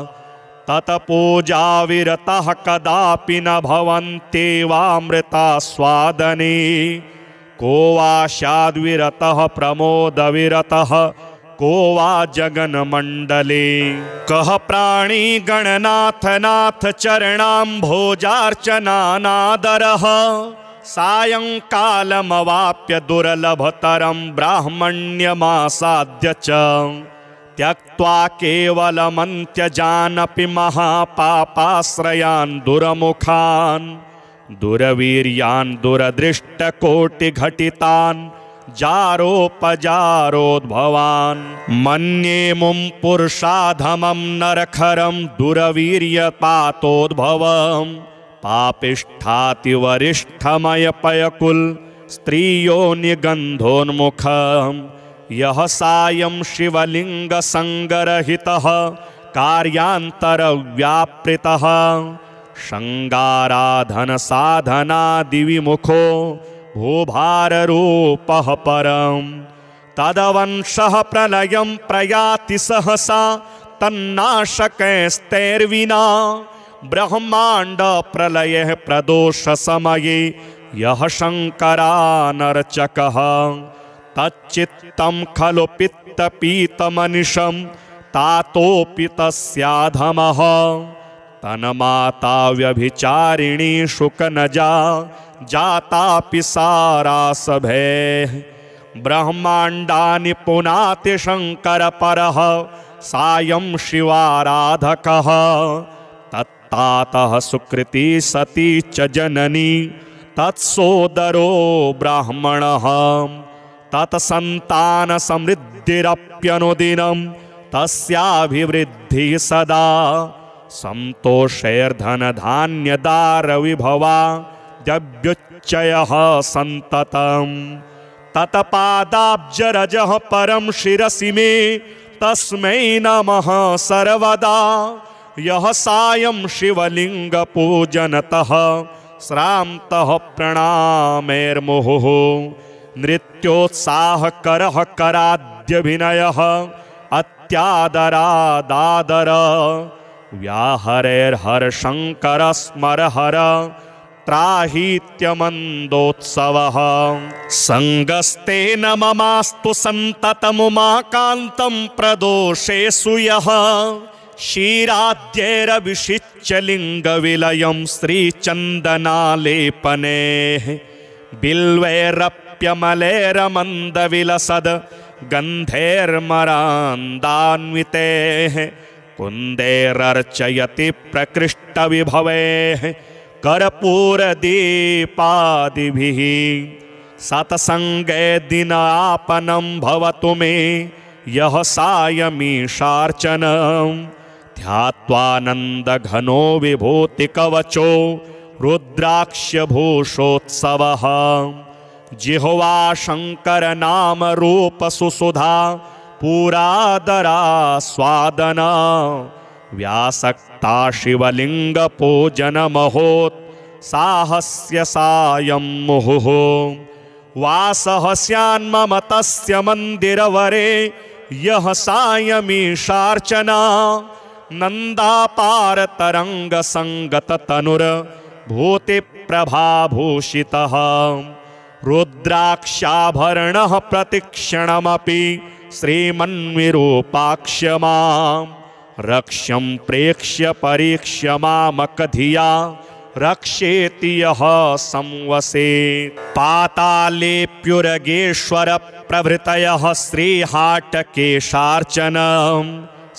तत्पूजाविरतः कदापि न भवन्त्येवामृतास्वादने को वा शाद्विरतः प्रमोदविरतः को वा जगन्मण्डले कः प्राणी गणनाथ नाथ चरणाम्भोजार्चनानादरः सायंकालमवाप्य दुर्लभतरं ब्राह्मण्यमासाद्य च त्यक्त्वा केवलमन्त्यजानपि महापापाश्रयान् दुरमुखान् दुरवीर्यान् दुरदृष्टकोटिघटितान् जारोपजारोद्भवान् मन्ये मुं पुरुषाधमं नरखरं दुरवीर्यपातोद्भवम् पापिष्ठातिवरिष्ठमयपयकुल स्त्रियो निगन्धोन्मुखम् यः सायं शिवलिङ्गसङ्गरहितः कार्यान्तरव्यापृतः शृङ्गाराधनसाधनादिविमुखो भूभाररूपः परम् तदवंशः प्रलयं प्रयाति सहसा तन्नाशकैस्तैर्विना ब्रह्मांड प्रलय प्रदोष समये यह शंकरानर्चकः तच्चित्तं खलु पित्तपीतमनिशं तातोऽपि तस्याधमः तन्माता व्यभिचारिणी शुकनजा जातापि सारासभेः ब्रह्माण्डानि पुनाति शङ्करपरः सायं शिवाराधकः तत्तातः सुकृती सती च जननी तत्सोदरो ब्राह्मणः तत्सन्तानसमृद्धिरप्यनुदिनं तस्याभिवृद्धिः सदा सन्तोषैर्धनधान्यदारविभवा द्यव्युच्चयः सन्ततम् तत्पादाब्जरजः परं शिरसि मे तस्मै नमः सर्वदा यः सायं शिवलिङ्गपूजनतः श्रान्तः प्रणामैर्मुहुः नृत्योत्साहकरः कराद्यभिनयः अत्यादरादादर व्याहरेर्हरशङ्करस्मरहर त्राहीत्यमन्दोत्सवः सङ्गस्तेन ममास्तु सन्ततमुमाकान्तं प्रदोषेषु यः क्षीराद्यैरभिषिच्य लिङ्गविलयं श्रीचन्दनालेपनेः बिल्वैरप्यमलैरमन्दविलसद् गन्धैर्मरान्दान्वितेः कुन्दैरर्चयति प्रकृष्टविभवैः कर्पूरदीपादिभिः सत्सङ्गे दिनापनं भवतु मे यः सायमीशार्चनं ध्यात्वानन्दघनो विभूतिकवचो रुद्राक्ष्यभूषोत्सवः जिह्वा शङ्करनामरूपसुसुधा पुरादरास्वादना व्यासक्ता शिवलिङ्गपूजनमहोत्साहस्य सायं मुहुः वासः स्यान्मम तस्य मन्दिरवरे यः सायमीशार्चना नन्दापारतरङ्गसङ्गततनुर्भूतिप्रभाभूषितः रुद्राक्षाभरणः प्रतिक्षणमपि श्रीमन्विरूपाक्ष्य मां रक्ष्यं प्रेक्ष्य परीक्ष्य मामकधिया रक्षेति यः संवसेत् पातालेऽप्युरगेश्वर प्रभृतयः श्रीहाटकेशार्चनं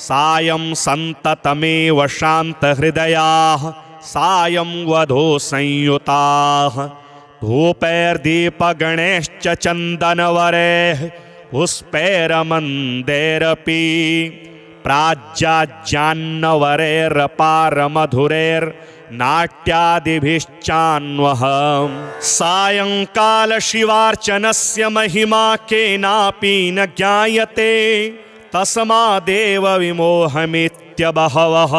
सायं सन्ततमेव शान्तहृदयाः सायं वधो संयुताः धूपैर्दीपगणैश्च चन्दनवरैः पुष्पैरमन्दैरपि प्राज्याज्जान्नवरैरपारमधुरैर्नाट्यादिभिश्चान्वहम् सायंकाल शिवार्चनस्य महिमा केनापि न ज्ञायते तस्मादेव विमोहमित्यबहवः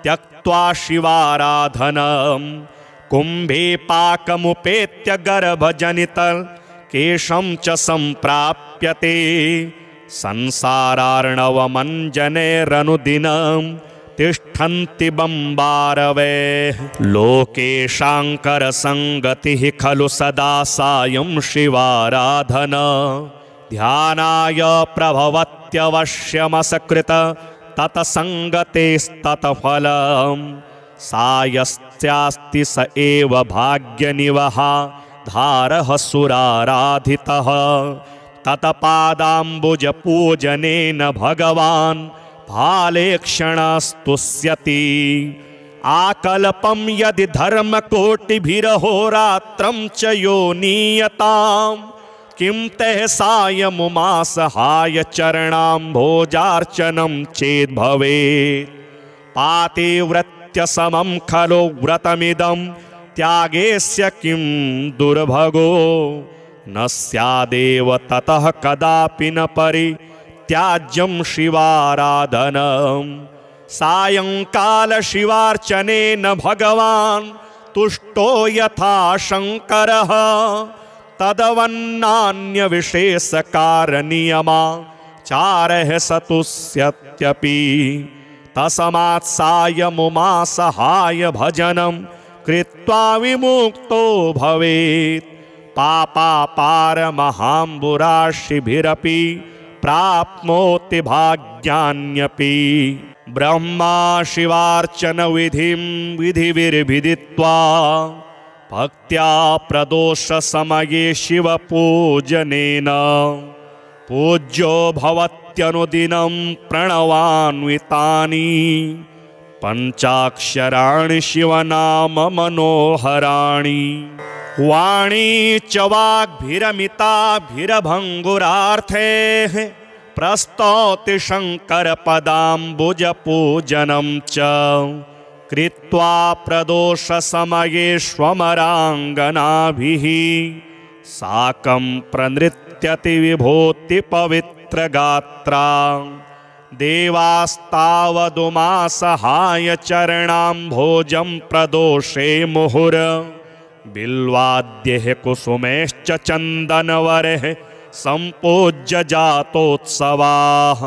त्यक्त्वा शिवाराधनम् कुम्भे पाकमुपेत्य गर्भजनितकेशं च सम्प्राप्यते संसारार्णवमञ्जनैरनुदिनं तिष्ठन्ति बम्बारवैः लोकेशाङ्करसङ्गतिः खलु सदा सायं शिवाराधना ध्यानाय प्रभवत्यवश्यमसकृत तत्सङ्गतेस्तत्फलम् सायस्यास्ति स एव भाग्यनिवहा धारः सुराराधितः तत्पादाम्बुजपूजनेन भगवान् भालेक्षणस्तुष्यति आकल्पं यदि धर्मकोटिभिरहोरात्रं च यो नीयताम् किं तैः सायमुमासहाय चरणाम्भोजार्चनं चेद्भवेत् पातिव्रत्यसमं खलु व्रतमिदं त्यागेस्य किं दुर्भगो न स्यादेव ततः कदापि न परित्याज्यं शिवाराधनं सायंकाल शिवार्चनेन भगवान् तुष्टो यथा शङ्करः तदवन्नान्यविशेषकारनियमाचारः सतुष्यत्यपि तस्मात् सायमुमासहाय भजनं कृत्वा विमुक्तो भवेत् पापापारमहाम्बुराशिभिरपि प्राप्नोति भाग्यान्यपि। ब्रह्मा शिवार्चन विधिं विधिभिर्विदित्वा भक्त्या प्रदोष समये शिवपूजनेन पूज्यो भवत्यनुदिनं प्रणवान्वितानि पञ्चाक्षराणि शिवनाम मनोहराणि। वाणी च वाग्भिरमिताभिरभङ्गुरार्थैः प्रस्तौति शङ्करपदाम्बुजपूजनं च कृत्वा प्रदोषसमये स्वमराङ्गनाभिः साकं प्रनृत्यति विभूतिपवित्रगात्रा। देवास्तावदुमासहाय चरणाम्भोजं प्रदोषे मुहुर बिल्वाद्यैः कुसुमैश्च चन्दनवरैः सम्पूज्य जातोत्सवाः।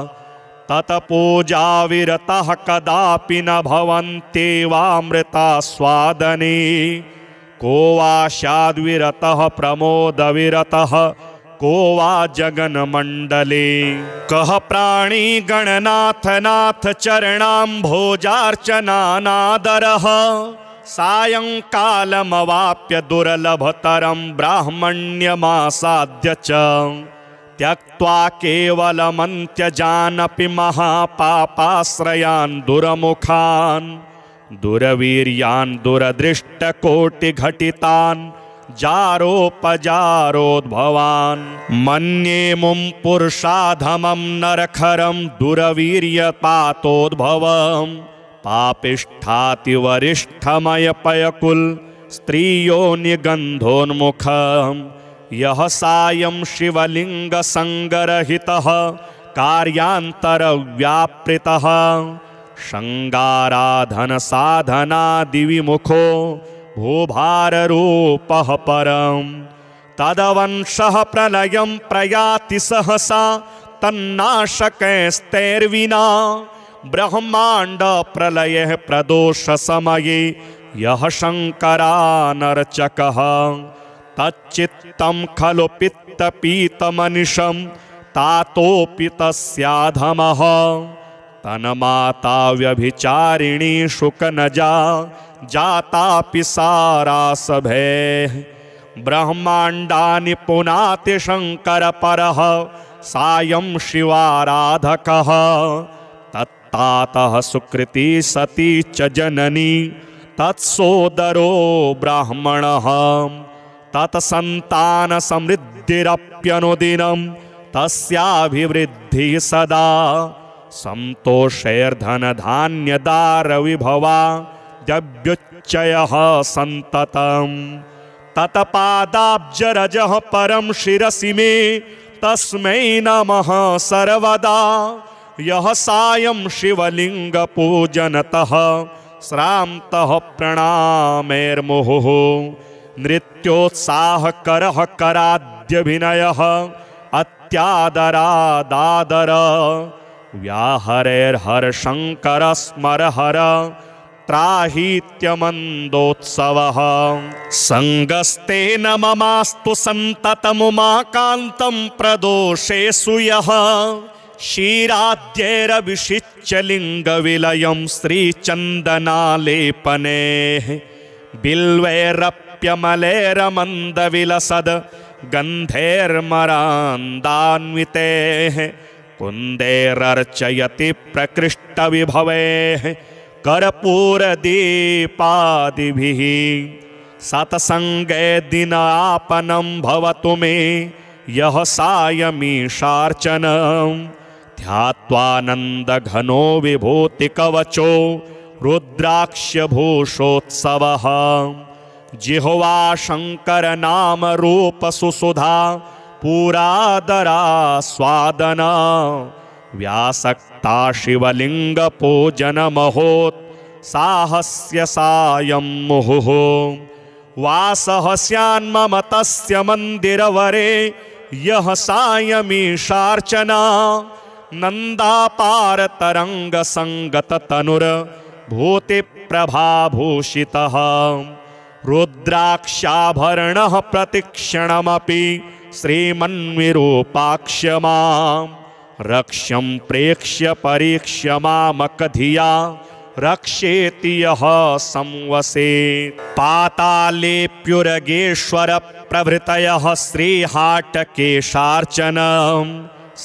तत्पूजाविरतः कदापि न भवन्त्येवामृतास्वादने को वा स्याद्विरतः प्रमोदविरतः को वा जगन्मण्डले। कः प्राणी गणनाथ नाथ चरणाम्भोजार्चनानादरः सायंकालमवाप्य दुर्लभतरं ब्राह्मण्यमासाद्य च त्यक्त्वा केवलमन्त्यजानपि महापापाश्रयान् दुरमुखान् दुरवीर्यान् दुरदृष्टकोटिघटितान् जारोपजारोद्भवान्। मन्ये मुं पुरुषाधमं नरखरं दुरवीर्यपातोद्भवम् पापिष्ठातिवरिष्ठमयपयकुल स्त्रियो निगन्धोन्मुखम्। यः सायं शिवलिङ्गसङ्गरहितः कार्यान्तरव्यापृतः शृङ्गाराधनसाधनादिविमुखो भूभाररूपः परम्। तदवंशः प्रलयं प्रयाति सहसा तन्नाशकैस्तैर्विना ब्रह्मांड प्रलयः प्रदोषसमये यः शङ्करानर्चकः तच्चित्तं खलु पित्तपीतमनिशं तातोऽपि तस्याधमः। तन्माता व्यभिचारिणी शुकनजा जातापि सारासभैः ब्रह्माण्डानि पुनाति शङ्करपरः सायं शिवाराधकः। तत्तातः सुकृती सती च जननी तत्सोदरो ब्राह्मणः तत्सन्तानसमृद्धिरप्यनुदिनं तस्याभिवृद्धिः सदा। सन्तोषैर्धनधान्यदारविभवा द्यव्युच्चयः सन्ततम्। तत्पादाब्जरजः परं शिरसि मे तस्मै नमः सर्वदा। यः सायं शिवलिङ्गपूजनतः श्रान्तः प्रणामैर्मुहुः नृत्योत्साहकरः कराद्यभिनयः अत्यादरादादर व्याहरैर्हरशङ्करस्मरहर त्राहीत्यमन्दोत्सवः। सङ्गस्तेन ममास्तु सन्ततमुमाकान्तं प्रदोषेषु यः क्षीराद्यैरभिषिच्य लिङ्गविलयं श्रीचन्दनालेपनेः बिल्वैरप्यमलैरमन्दविलसद् गन्धैर्मरान्दान्वितैः कुन्दैरर्चयति प्रकृष्टविभवैः कर्पूरदीपादिभिः। सत्सङ्गे दिनापनं भवतु मे यः सायमीशार्चनम् ध्यात्वानन्दघनो विभूतिकवचो रुद्राक्ष्यभूषोत्सवः। जिह्वा शङ्करनामरूपसुसुधा पुरादरास्वादना व्यासक्ता शिवलिङ्गपूजनमहोत्साहस्य सायं मुहुः। वासः स्यान्मम तस्य मन्दिरवरे यः सायमीशार्चना नन्दापारतरङ्गसङ्गततनुर्भूतिप्रभाभूषितः रुद्राक्षाभरणः प्रतिक्षणमपि श्रीमन्विरूपाक्ष्य मां रक्ष्यं प्रेक्ष्य परीक्ष्य मामकधिया रक्षेति यः संवसेत्। पातालेऽप्युरगेश्वर प्रभृतयः श्रीहाटकेशार्चनं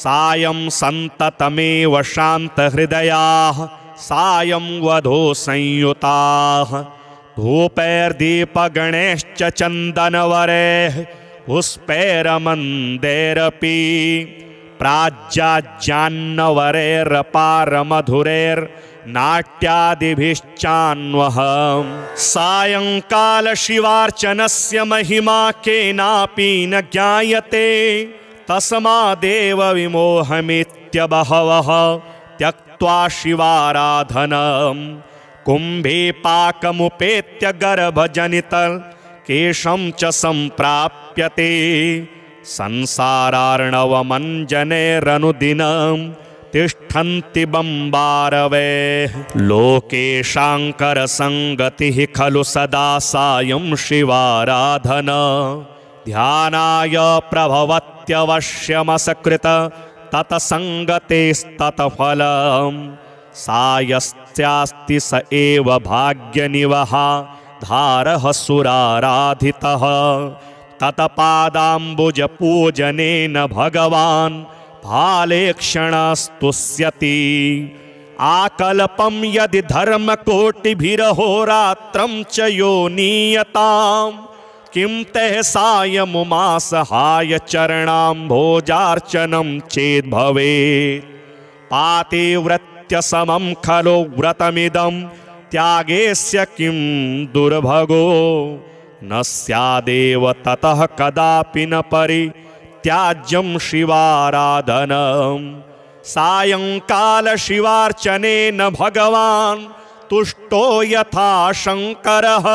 सायं सन्ततमेव शान्तहृदयाः सायं वधो संयुताः धूपैर्दीपगणैश्च चन्दनवरैः पुष्पैरमन्दैरपि प्राज्याज्ञान्नवरैरपारमधुरैर्नाट्यादिभिश्चान्वहम् सायंकाल शिवार्चनस्य महिमा केनापि न ज्ञायते तस्मादेव विमोहमित्यबहवः त्यक्त्वा शिवाराधनम् कुम्भे पाकमुपेत्य गर्भजनितकेशं च सम्प्राप्यते संसारार्णवमञ्जनैरनुदिनं तिष्ठन्ति बम्बारवैः लोकेशाङ्करसङ्गतिः खलु सदा सायं शिवाराधना ध्यानाय प्रभवत्यवश्यमसकृत तत्सङ्गतेस्तत्फलम् सायस्त्यास्ति स एव भाग्यनिवहा धारः सुराराधितः तत्पादाम्बुजपूजनेन भगवान् फालेक्षणस्तुष्यति आकल्पं यदि धर्मकोटिभिरहोरात्रं च यो नीयताम् किं तैः सायमुमासहाय चरणाम्भोजार्चनं चेद्भवेत् पातिव्रत्यसमं खलु व्रतमिदं त्यागेस्य किं दुर्भगो न स्यादेव ततः कदापि न परित्याज्यं शिवाराधनम् सायंकाल शिवार्चनेन भगवान् तुष्टो यथा शङ्करः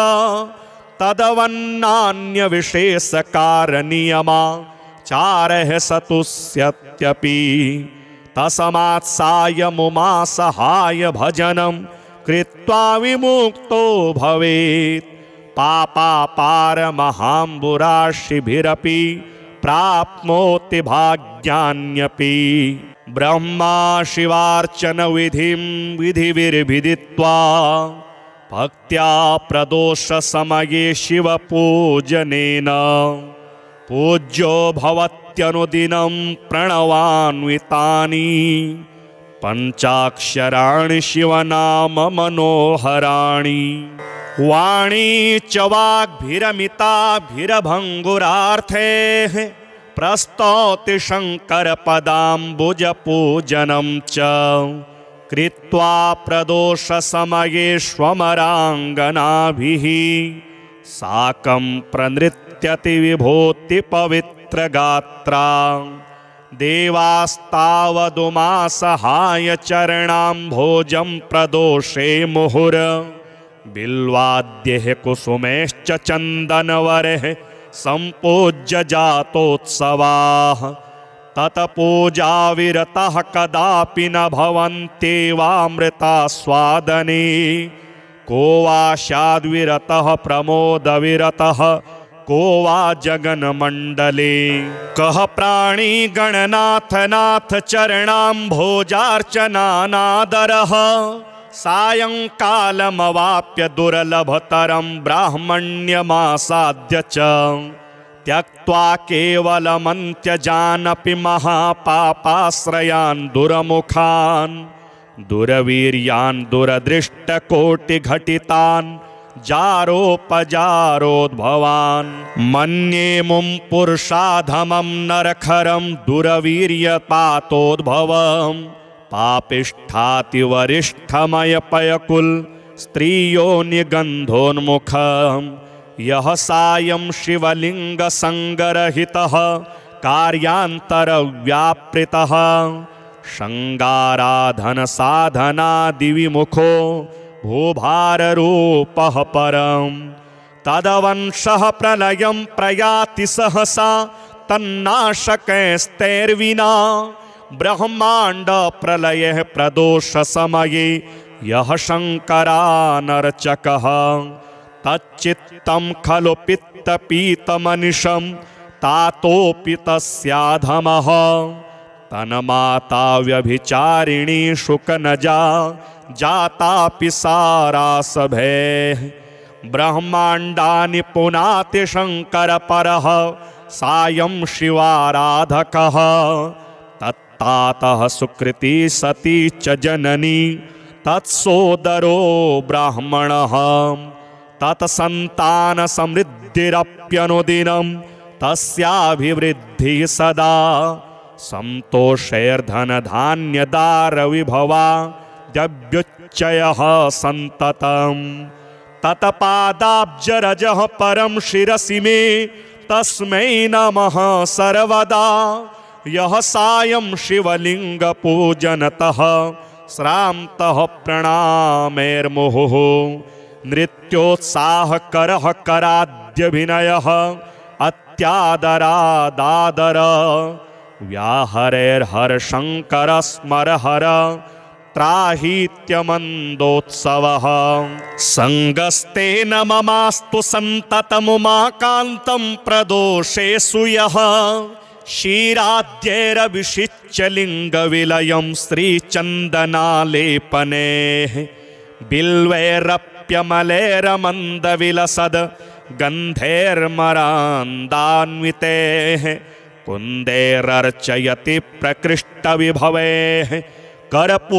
तदवन्नान्यविशेषकारणनियमाचारः स तुष्यत्यपि तस्मात् सायमुमासहाय भजनं कृत्वा विमुक्तो भवेत् पापापारमहाम्बुराशिभिरपि प्राप्नोति भाग्यान्यपि ब्रह्मा शिवार्चन विधिं विधिविर्विदित्वा भक्त्या प्रदोष समये शिवपूजनेन पूज्यो भवत्यनुदिनं प्रणवान्वितानि पंचाक्षराणि शिवनाम मनोहराणि वाणी च वाग्भिरमिताभिरभङ्गुरार्थैः प्रस्तौति शङ्करपदाम्बुजपूजनं च कृत्वा प्रदोषसमये स्वमराङ्गनाभिः साकं प्रनृत्यति विभूतिपवित्रगात्रा देवास्तावदुमासहाय चरणाम्भोजं प्रदोषे मुहुर बिल्वाद्यैः कुसुमैश्च चन्दनवरैः सम्पूज्य जातोत्सवाः तत्पूजाविरतः कदापि न भवन्त्येवामृतास्वादने को वा शाद्विरतः प्रमोदविरतः को वा जगन्मण्डले कः प्राणी गणनाथ नाथ चरणाम्भोजार्चनानादरः सायंकालमवाप्य दुर्लभतरं ब्राह्मण्यमासाद्य च त्यक्त्वा केवलमन्त्यजानपि महापापाश्रयान् दुरमुखान् दुरवीर्यान् दुरदृष्टकोटिघटितान् जारोपजारोद्भवान् मन्ये मुं पुरुषाधमं नरखरं दुरवीर्यपातोद्भवम् पापिष्ठातिवरिष्ठमयपयकुल स्त्रियो निगन्धोन्मुखम् यः सायं शिवलिङ्गसङ्गरहितः कार्यान्तरव्यापृतः शृङ्गाराधनसाधनादिविमुखो भूभाररूपः परम् तदवंशः प्रलयं प्रयाति सहसा तन्नाशकैस्तैर्विना ब्रह्मांड प्रलयः प्रदोष समये यः शङ्करानर्चकः तच्चित्तं खलु पित्तपीतमनिशं तातोऽपि तस्याधमः तन्माता व्यभिचारिणी शुकनजा जातापि सारासभेः ब्रह्माण्डानि पुनाति शङ्करपरः सायं शिवाराधकः तत्तातः सुकृती सती च जननी तत्सोदरो ब्राह्मणः तत्सन्तानसमृद्धिरप्यनुदिनं तस्याभिवृद्धिः सदा सन्तोषैर्धनधान्यदारविभवा द्यभ्युच्चयः सन्ततम् तत्पादाब्जरजः परं शिरसि मे तस्मै नमः सर्वदा यः सायं शिवलिङ्गपूजनतः श्रान्तः प्रणामैर्मुहुः नृत्योत्साहकरः कराद्यभिनयः अत्यादरादादर व्याहरेर्हरशङ्करस्मरहर त्राहीत्यमन्दोत्सवः सङ्गस्तेन ममास्तु सन्ततमुमाकान्तं प्रदोषेषु यः क्षीराद्यैरभिषिच्य लिङ्गविलयं श्रीचन्दनालेपनेः बिल्वैरप्यमलैरमन्दविलसद् गन्धैर्मरान्दान्वितेः कुन्दैरर्चयति प्रकृष्टविभवैः कर्पूरदीपादिभिः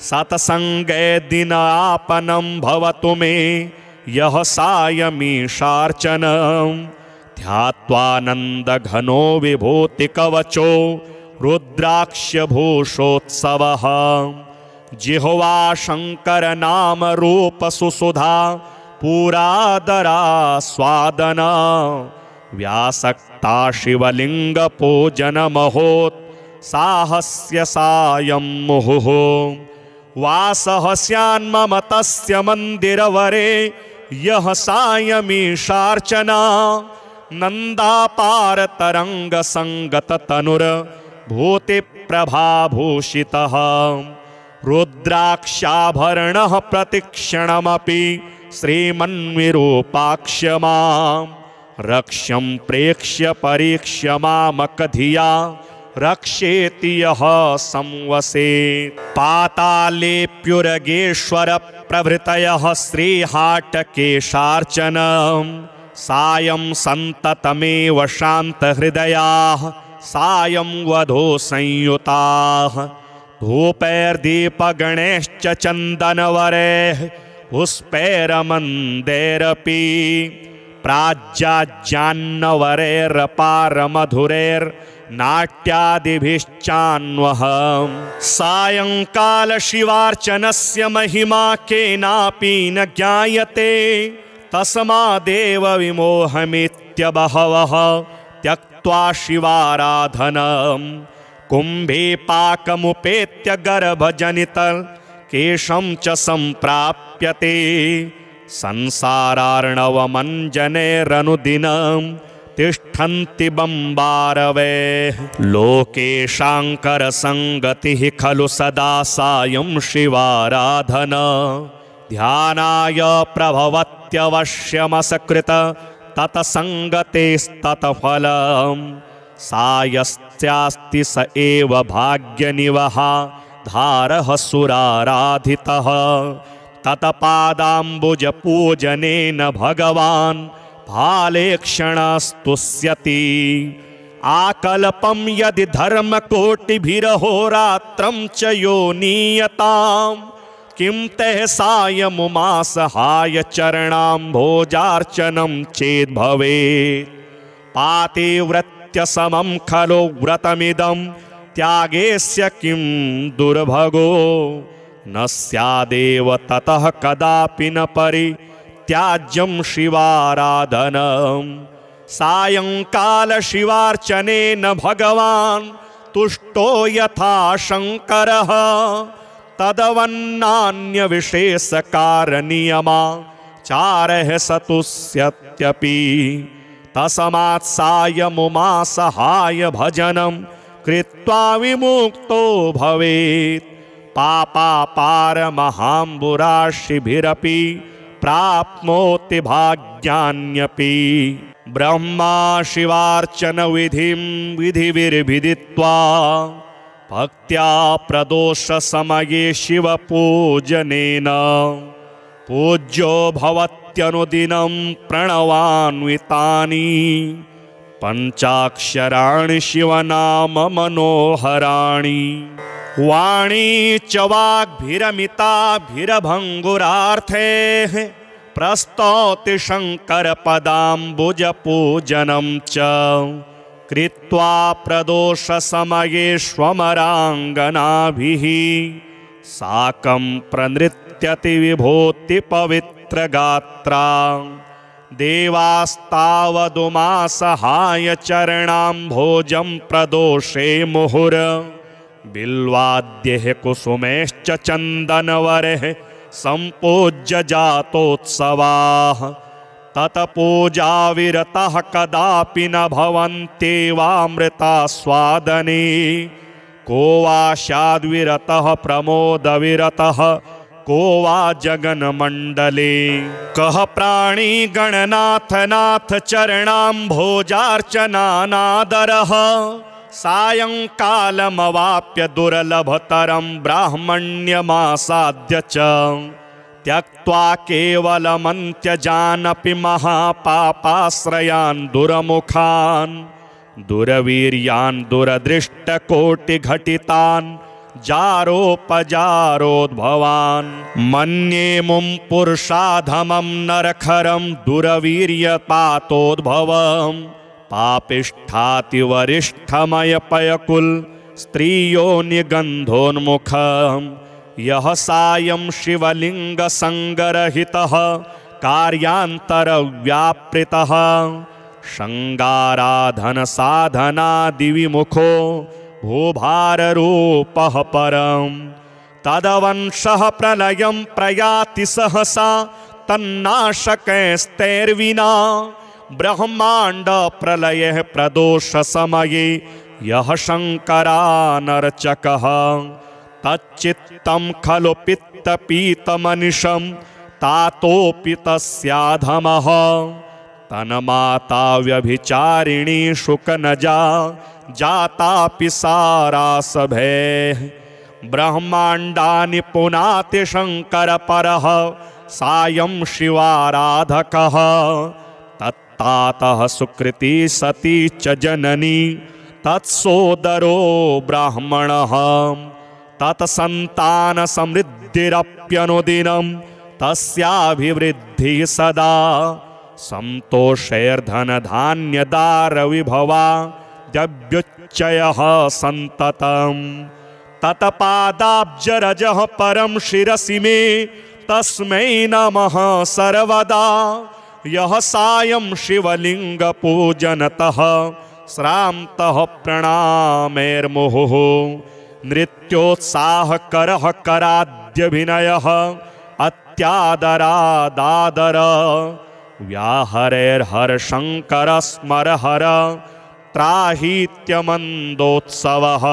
सत्सङ्गे दिनापनं भवतु मे यः सायमीशार्चनं ध्यात्वानन्दघनो विभूतिकवचो रुद्राक्ष्यभूषोत्सवः जिह्वा शङ्करनामरूपसुसुधा पुरादरास्वादना व्यासक्ता शिवलिङ्गपूजनमहोत्साहस्य सायं मुहुः वासः स्यान्मम तस्य मन्दिरवरे यः सायमीशार्चना नन्दापारतरङ्गसङ्गततनुर्भूतिप्रभाभूषितः रुद्राक्षाभरणः प्रतिक्षणमपि श्रीमन्विरूपाक्ष्य मां रक्ष्यं प्रेक्ष्य परीक्ष्य मामकधिया रक्षेति यः संवसेत् पातालेऽप्युरगेश्वर प्रभृतयः श्रीहाटकेशार्चनं सायं सन्ततमेव शान्तहृदयाः सायं वधो संयुताः धूपैर्दीपगणैश्च चन्दनवरैः पुष्पैरमन्दैरपि प्राज्याज्ञान्नवरैरपारमधुरैर्नाट्यादिभिश्चान्वः सायंकाल शिवार्चनस्य महिमा केनापि न ज्ञायते तस्मादेव विमोहमित्यबहवः त्यक्त्वा शिवाराधनं कुम्भे पाकमुपेत्य गर्भजनितकेशं च सम्प्राप्यते संसारार्णवमञ्जनैरनुदिनं तिष्ठन्ति बम्बारवैः लोकेशाङ्करसङ्गतिः खलु सदा सायं शिवाराधना ध्यानाय प्रभवत्यवश्यमसकृत तत्सङ्गतेस्तत्फलं सायस्त्यास्ति स एव भाग्यनिवहा धारः सुराराधितः तत्पादाम्बुजपूजनेन भगवान् भालेक्षणस्तुष्यति आकल्पं यदि धर्मकोटिभिरहोरात्रं च यो नीयतां किं तैः सायमुमासहाय चरणाम्भोजार्चनं चेद्भवेत् पातिव्रत्यसमं खलु व्रतमिदं त्यागेस्य किं दुर्भगो न स्यादेव ततः कदापि न परित्याज्यं शिवाराधनं सायंकाल शिवार्चनेन भगवान् तुष्टो यथा शङ्करः तदवन्नान्यविशेषकारनियमाचारः सतुष्यत्यपि तस्मात् सायमुमासहाय भजनं कृत्वा विमुक्तो भवेत् पापापारमहाम्बुराशिभिरपि प्राप्नोति भाग्यान्यपि। ब्रह्मा शिवार्चन विधिं विधिभिर्विदित्वा भक्त्या प्रदोष समये शिवपूजनेन पूज्यो भवत्यनुदिनं प्रणवान्वितानि पञ्चाक्षराणि शिवनाम मनोहराणि। वाणी च वाग्भिरमिताभिरभङ्गुरार्थैः प्रस्तौति शङ्करपदाम्बुजपूजनं च कृत्वा प्रदोषसमयेष्वमराङ्गनाभिः साकं प्रनृत्यति विभूतिपवित्रगात्रा। देवास्तावदुमासहाय चरणाम्भोजं प्रदोषे मुहुर बिल्वाद्यैः कुसुमैश्च चन्दनवरैः सम्पूज्य जातोत्सवाः। तत्पूजाविरतः कदापि न भवन्त्येवामृतास्वादने को वा स्याद्विरतः प्रमोदविरतः को वा जगन्मण्डले। कः प्राणी गणनाथ नाथ चरणाम्भोजार्चनानादरः सायंकालमवाप्य दुर्लभतरं ब्राह्मण्यमासाद्य च त्यक्त्वा केवलमन्त्यजानपि महापापाश्रयान् दुरमुखान् दुरवीर्यान् दुरदृष्टकोटिघटितान् जारोपजारोद्भवान्। मन्ये मुं पुरुषाधमं नरखरं दुरवीर्यपातोद्भवं पापिष्ठातिवरिष्ठमयपयकुल स्त्रियो निगन्धोन्मुखं। यः सायं शिवलिङ्गसङ्गरहितः कार्यान्तरव्यापृतः शृङ्गाराधनसाधनादिविमुखो भूभाररूपः परं। तदवंशः प्रलयं प्रयाति सहसा तन्नाशकैस्तैर्विना ब्रह्माण्ड प्रलयः प्रदोष समये यः शङ्करानर्चकः तच्चित्तं खलु पित्तपीतमनिशं तातोऽपि तस्याधमः। तन्माता व्यभिचारिणी शुकनजा जातापि सारासभैः ब्रह्माण्डानि पुनाति शङ्करपरः सायं शिवाराधकः। तत्तातः सुकृती सती च जननी तत्सोदरो ब्राह्मणः तत्सन्तान समृद्धिरप्यनुदिनं तस्याभिवृद्धिः सदा। सन्तोषैर्धनधान्यदारविभवा द्यव्युच्चयः सन्ततम्। तत्पादाब्जरजः परं शिरसि मे तस्मै नमः सर्वदा। यः सायं शिवलिङ्गपूजनतः श्रान्तः प्रणामैर्मुहुः नृत्योत्साहकरः कराद्यभिनयः अत्यादरादादर व्याहरैर्हरशङ्कर स्मरहर त्राहीत्यमन्दोत्सवः।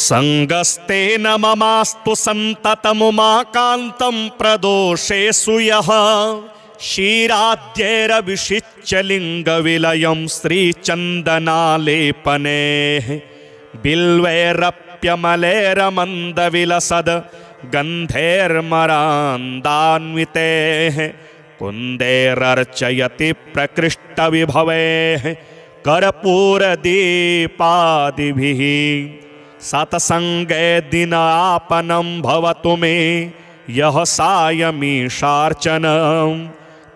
सङ्गस्तेन ममास्तु सन्ततमुमाकान्तं प्रदोषेषु यः क्षीराद्यैरभिषिच्य लिङ्गविलयं श्रीचन्दनालेपनेः बिल्वैरप्यमलैरमन्दविलसद् गन्धैर्मरान्दान्वितैः कुन्दैरर्चयति प्रकृष्टविभवैः कर्पूरदीपादिभिः। सत्सङ्गे दिनापनं भवतु मे यः सायमीशार्चनं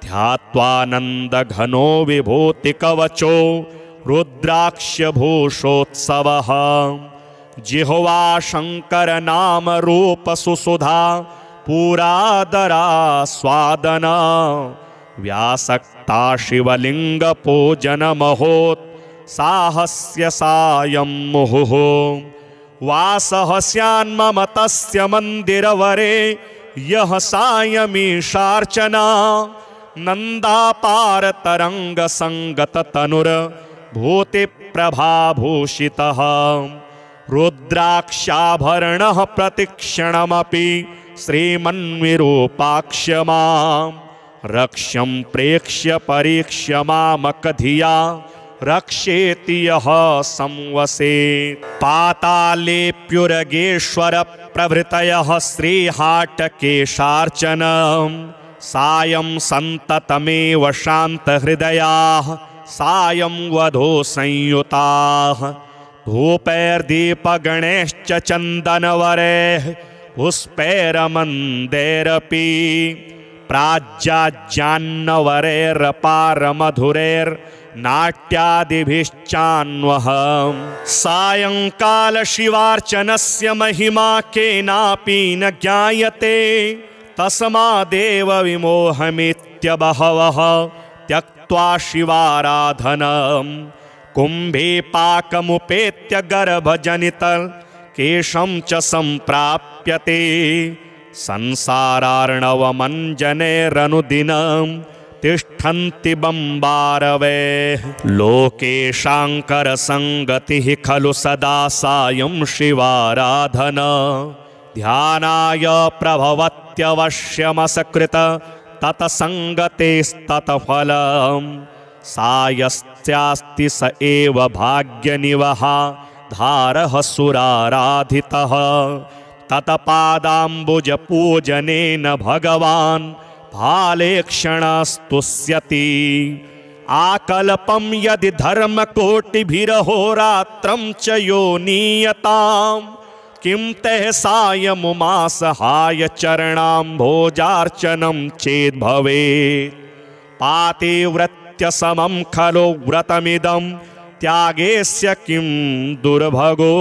ध्यात्वानन्दघनो विभूतिकवचो रुद्राक्ष्यभूषोत्सवः। जिह्वा शङ्करनामरूपसुसुधा पुरादरास्वादना व्यासक्ता शिवलिङ्गपूजनमहोत्साहस्य सायं मुहुः। वासः स्यान्मम तस्य मन्दिरवरे यः सायमीशार्चना नन्दापारतरङ्गसङ्गततनुर्भूतिप्रभाभूषितः। रुद्राक्षाभरणः प्रतिक्षणमपि श्रीमन्विरूपाक्ष्य मां रक्ष्यं प्रेक्ष्य परीक्ष्य मामकधिया रक्षेति यः संवसेत्। पातालेऽप्युरगेश्वर प्रभृतयः श्रीहाटकेशार्चनं सायं सन्ततमेव शान्तहृदयाः सायं वधो संयुताः धूपैर्दीपगणैश्च चन्दनवरैः पुष्पैरमन्दैरपि प्राज्याज्ञान्नवरैरपारमधुरैर्नाट्यादिभिश्चान्वहम् सायंकाल शिवार्चनस्य महिमा केनापि न ज्ञायते तस्मादेव विमोहमित्यबहवः त्यक्त्वा शिवाराधनम् कुम्भे पाकमुपेत्य गर्भजनितकेशं च सम्प्राप्यते संसारार्णवमञ्जनैरनुदिनं तिष्ठन्ति बम्बारवैः लोकेशाङ्करसङ्गतिः खलु सदा सायं शिवाराधन ध्यानाय प्रभवत्यवश्यमसकृत तत्सङ्गतेस्तत्फलम् सायस्त्यास्ति स एव भाग्यनिवहा धारः सुराराधितः तत्पादाम्बुजपूजनेन भगवान् भालेक्षणस्तुष्यति आकल्पं यदि धर्मकोटिभिरहोरात्रं च यो नीयतां किं तैः सायमुमासहाय चरणाम्भोजार्चनं चेद्भवेत् पातिव्रत्यसमं खलु व्रतमिदं त्यागेस्य किं दुर्भगो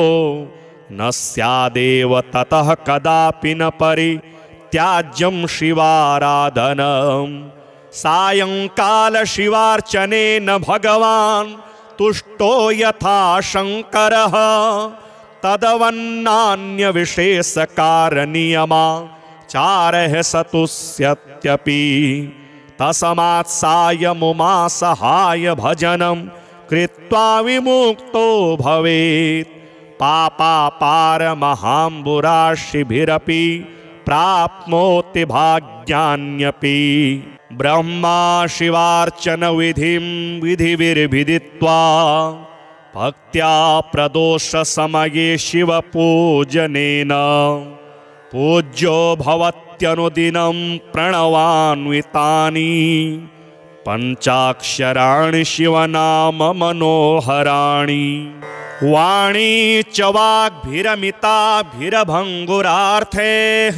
न स्यादेव ततः कदापि न परित्याज्यं शिवाराधनं सायंकाल शिवार्चनेन भगवान् तुष्टो यथा शंकरः तदवन्नान्यविशेषकारणनियमाचारः सतुष्यत्यपि तस्मात् सायमुमासहाय भजनं कृत्वा विमुक्तो भवेत् पापापारमहाम्बुराशिभिरपि प्राप्नोति भाग्यान्यपि ब्रह्मा शिवार्चन विधिं विधिविर्विदित्वा भक्त्या प्रदोष समये शिवपूजनेन पूज्यो भवत्यनुदिनं प्रणवान्वितानि पञ्चाक्षराणि शिवनाम मनोहराणि वाणी च वाग्भिरमिताभिरभङ्गुरार्थैः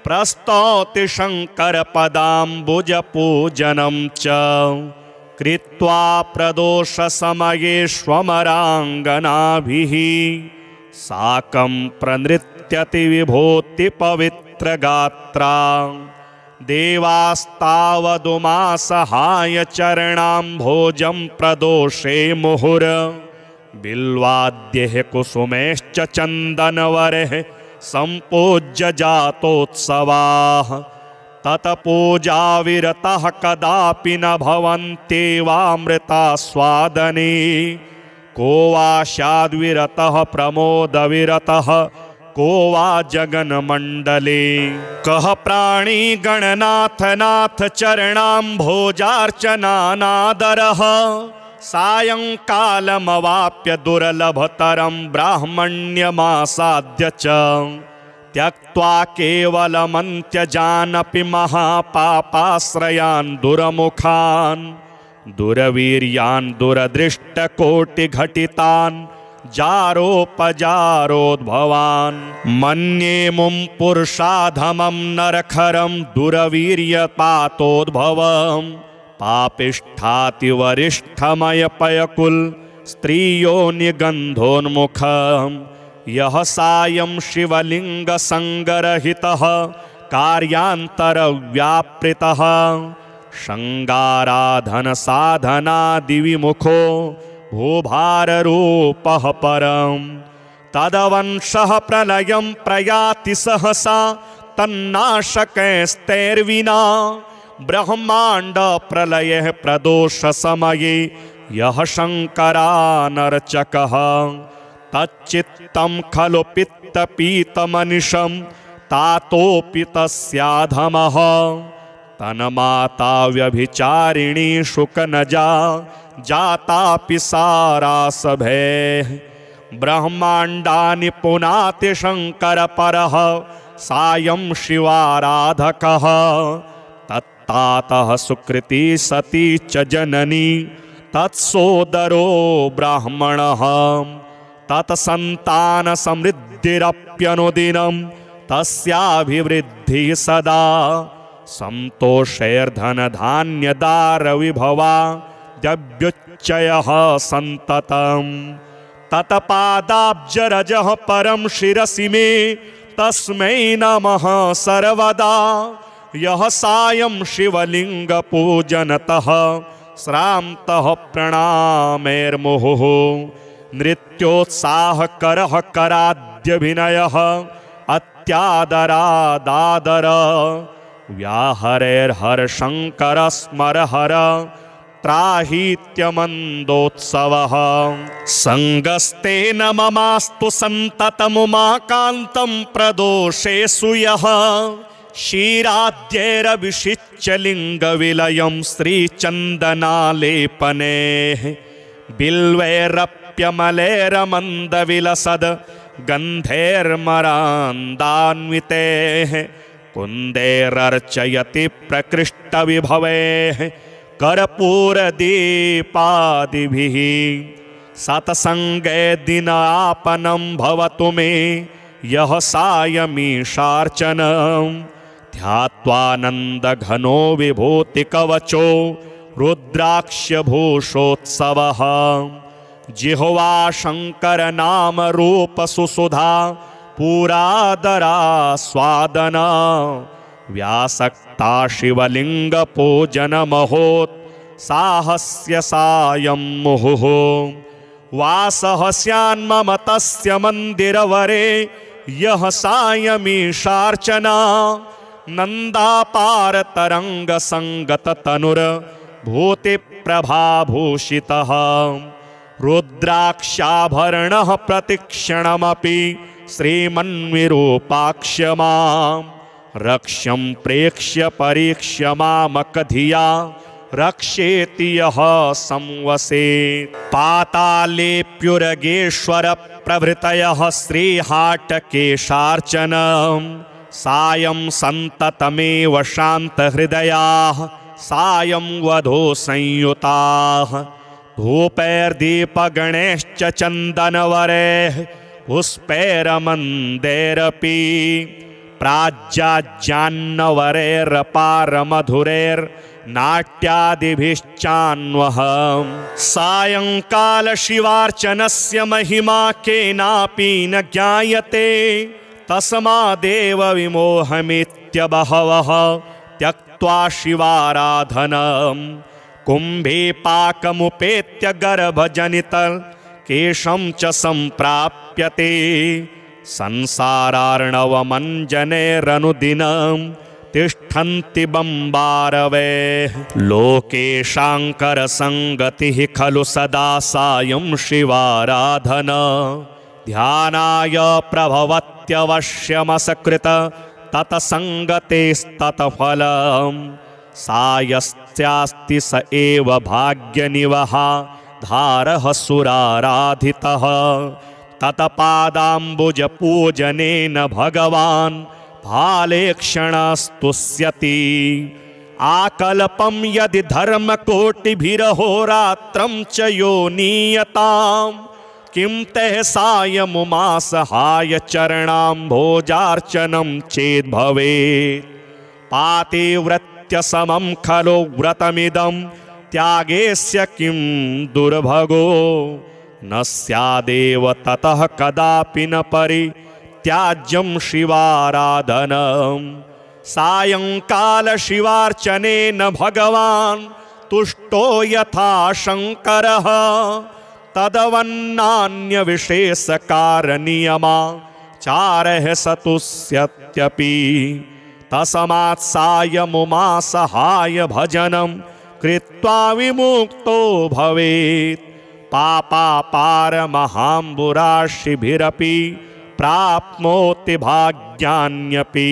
प्रस्तौति शङ्करपदाम्बुजपूजनं च कृत्वा प्रदोषसमये स्वमराङ्गनाभिः साकं प्रनृत्यति विभूतिपवित्रगात्रा देवास्तावदुमासहाय चरणाम्भोजं प्रदोषे मुहुर बिल्वाद्यैः कुसुमैश्च चन्दनवरैः सम्पूज्य जातोत्सवाः तत्पूजाविरतः कदापि न भवन्त्येवामृतास्वादने को वा स्याद्विरतः प्रमोदविरतः को वा जगन्मण्डले कः प्राणी गणनाथ नाथ चरणाम्भोजार्चनानादरः सायंकालमवाप्य दुर्लभतरं ब्राह्मण्यमासाद्य च त्यक्त्वा केवलमन्त्यजानपि महापापाश्रयान् दुरमुखान् दुरवीर्यान् दुरदृष्टकोटिघटितान् जारोपजारोद्भवान् मन्ये मुं पुरुषाधमं नरखरं दुरवीर्यपातोद्भवम् पापिष्ठाति वरिष्ठमयपयकुल स्त्रियो निगन्धोन्मुखम् यः सायं शिवलिङ्गसङ्गरहितः कार्यान्तरव्यापृतः शृङ्गाराधनसाधनादिविमुखो भूभाररूपः परम् तदवंशः प्रलयं प्रयाति सहसा तन्नाशकैस्तैर्विना ब्रह्मांड प्रलय प्रदोष समये यह शंकरानर्चकः तच्चित्तं खलु पित्तपीतमनिशं तातोऽपि तस्याधमः तन्माता व्यभिचारिणी शुकनजा जातापि सारासभेः ब्रह्माण्डानि पुनाति शङ्करपरः सायं शिवाराधकः तत्तातः सुकृती सती च जननी तत्सोदरो ब्राह्मणः तत्सन्तानसमृद्धिरप्यनुदिनं तस्याभिवृद्धिः सदा सन्तोषैर्धनधान्यदारविभवा द्यव्युच्चयः सन्ततम् तत्पादाब्जरजः परं शिरसि मे तस्मै नमः सर्वदा यः सायं शिवलिङ्गपूजनतः श्रान्तः प्रणामैर्मुहुः नृत्योत्साहकरः कराद्यभिनयः अत्यादरादादर व्याहरेर्हरशङ्कर स्मरहर त्राहीत्यमन्दोत्सवः सङ्गस्तेन ममास्तु सन्ततमुमाकान्तं प्रदोषेषु यः क्षीराद्यैरभिषिच्य लिङ्गविलयं श्रीचन्दनालेपनेः बिल्वैरप्यमलैरमन्दविलसद् गन्धैर्मरान्दान्वितेः कुन्दैरर्चयति प्रकृष्टविभवैः कर्पूरदीपादिभिः सत्सङ्गे दिनापनं भवतु मे यः सायमीशार्चनं ध्यात्वानन्दघनो विभूतिकवचो रुद्राक्ष्यभूषोत्सवः जिह्वा शङ्करनामरूपसुसुधा पुरादरास्वादना व्यासक्ता शिवलिङ्गपूजनमहोत्साहस्य सायं मुहुः वासः स्यान्मम तस्य मन्दिरवरे यः सायमीशार्चना नन्दापारतरङ्गसङ्गततनुर्भूतिप्रभाभूषितः रुद्राक्षाभरणः प्रतिक्षणमपि श्रीमन्विरूपाक्ष्य मां रक्ष्यं प्रेक्ष्य परीक्ष्य मामकधिया रक्षेति यः संवसेत् पातालेऽप्युरगेश्वर प्रभृतयः श्रीहाटकेशार्चनं सायं सन्ततमेव शान्तहृदयाः सायं वधो संयुताः धूपैर्दीपगणैश्च चन्दनवरैः पुष्पैरमन्दैरपि प्राज्याज्जान्नवरैरपारमधुरैर्नाट्यादिभिश्चान्वः सायंकाल शिवार्चनस्य महिमा केनापि न ज्ञायते तस्मादेव विमोहमित्यबहवः त्यक्त्वा शिवाराधनम् कुम्भे पाकमुपेत्य गर्भजनितकेशं च सम्प्राप्यते संसारार्णवमञ्जनैरनुदिनं तिष्ठन्ति बम्बारवैः लोकेशाङ्करसङ्गतिः खलु सदा सायं शिवाराधना ध्यानाय प्रभवत्यवश्यमसकृत तत्सङ्गतेस्तत्फलम् सायस्यास्ति स एव भाग्यनिवहा धारः सुराराधितः तत्पादाम्बुजपूजनेन भगवान् भालेक्षणस्तुष्यति आकल्पं यदि धर्मकोटिभिरहोरात्रं च यो नीयताम् किं तैः सायमुमासहाय चरणाम्भोजार्चनं चेद्भवेत् पातिव्रत्यसमं खलु व्रतमिदं त्यागेस्य किं दुर्भगो न स्यादेव ततः कदापि न परित्याज्यं शिवाराधनं सायंकाल शिवार्चनेन भगवान् तुष्टो यथा शङ्करः तदवन्नान्यविशेषकारनियमाचारः सतुष्यत्यपि तस्मात् सायमुमासहाय भजनं कृत्वा विमुक्तो भवेत् पापापारमहाम्बुराशिभिरपि प्राप्नोति भाग्यान्यपि।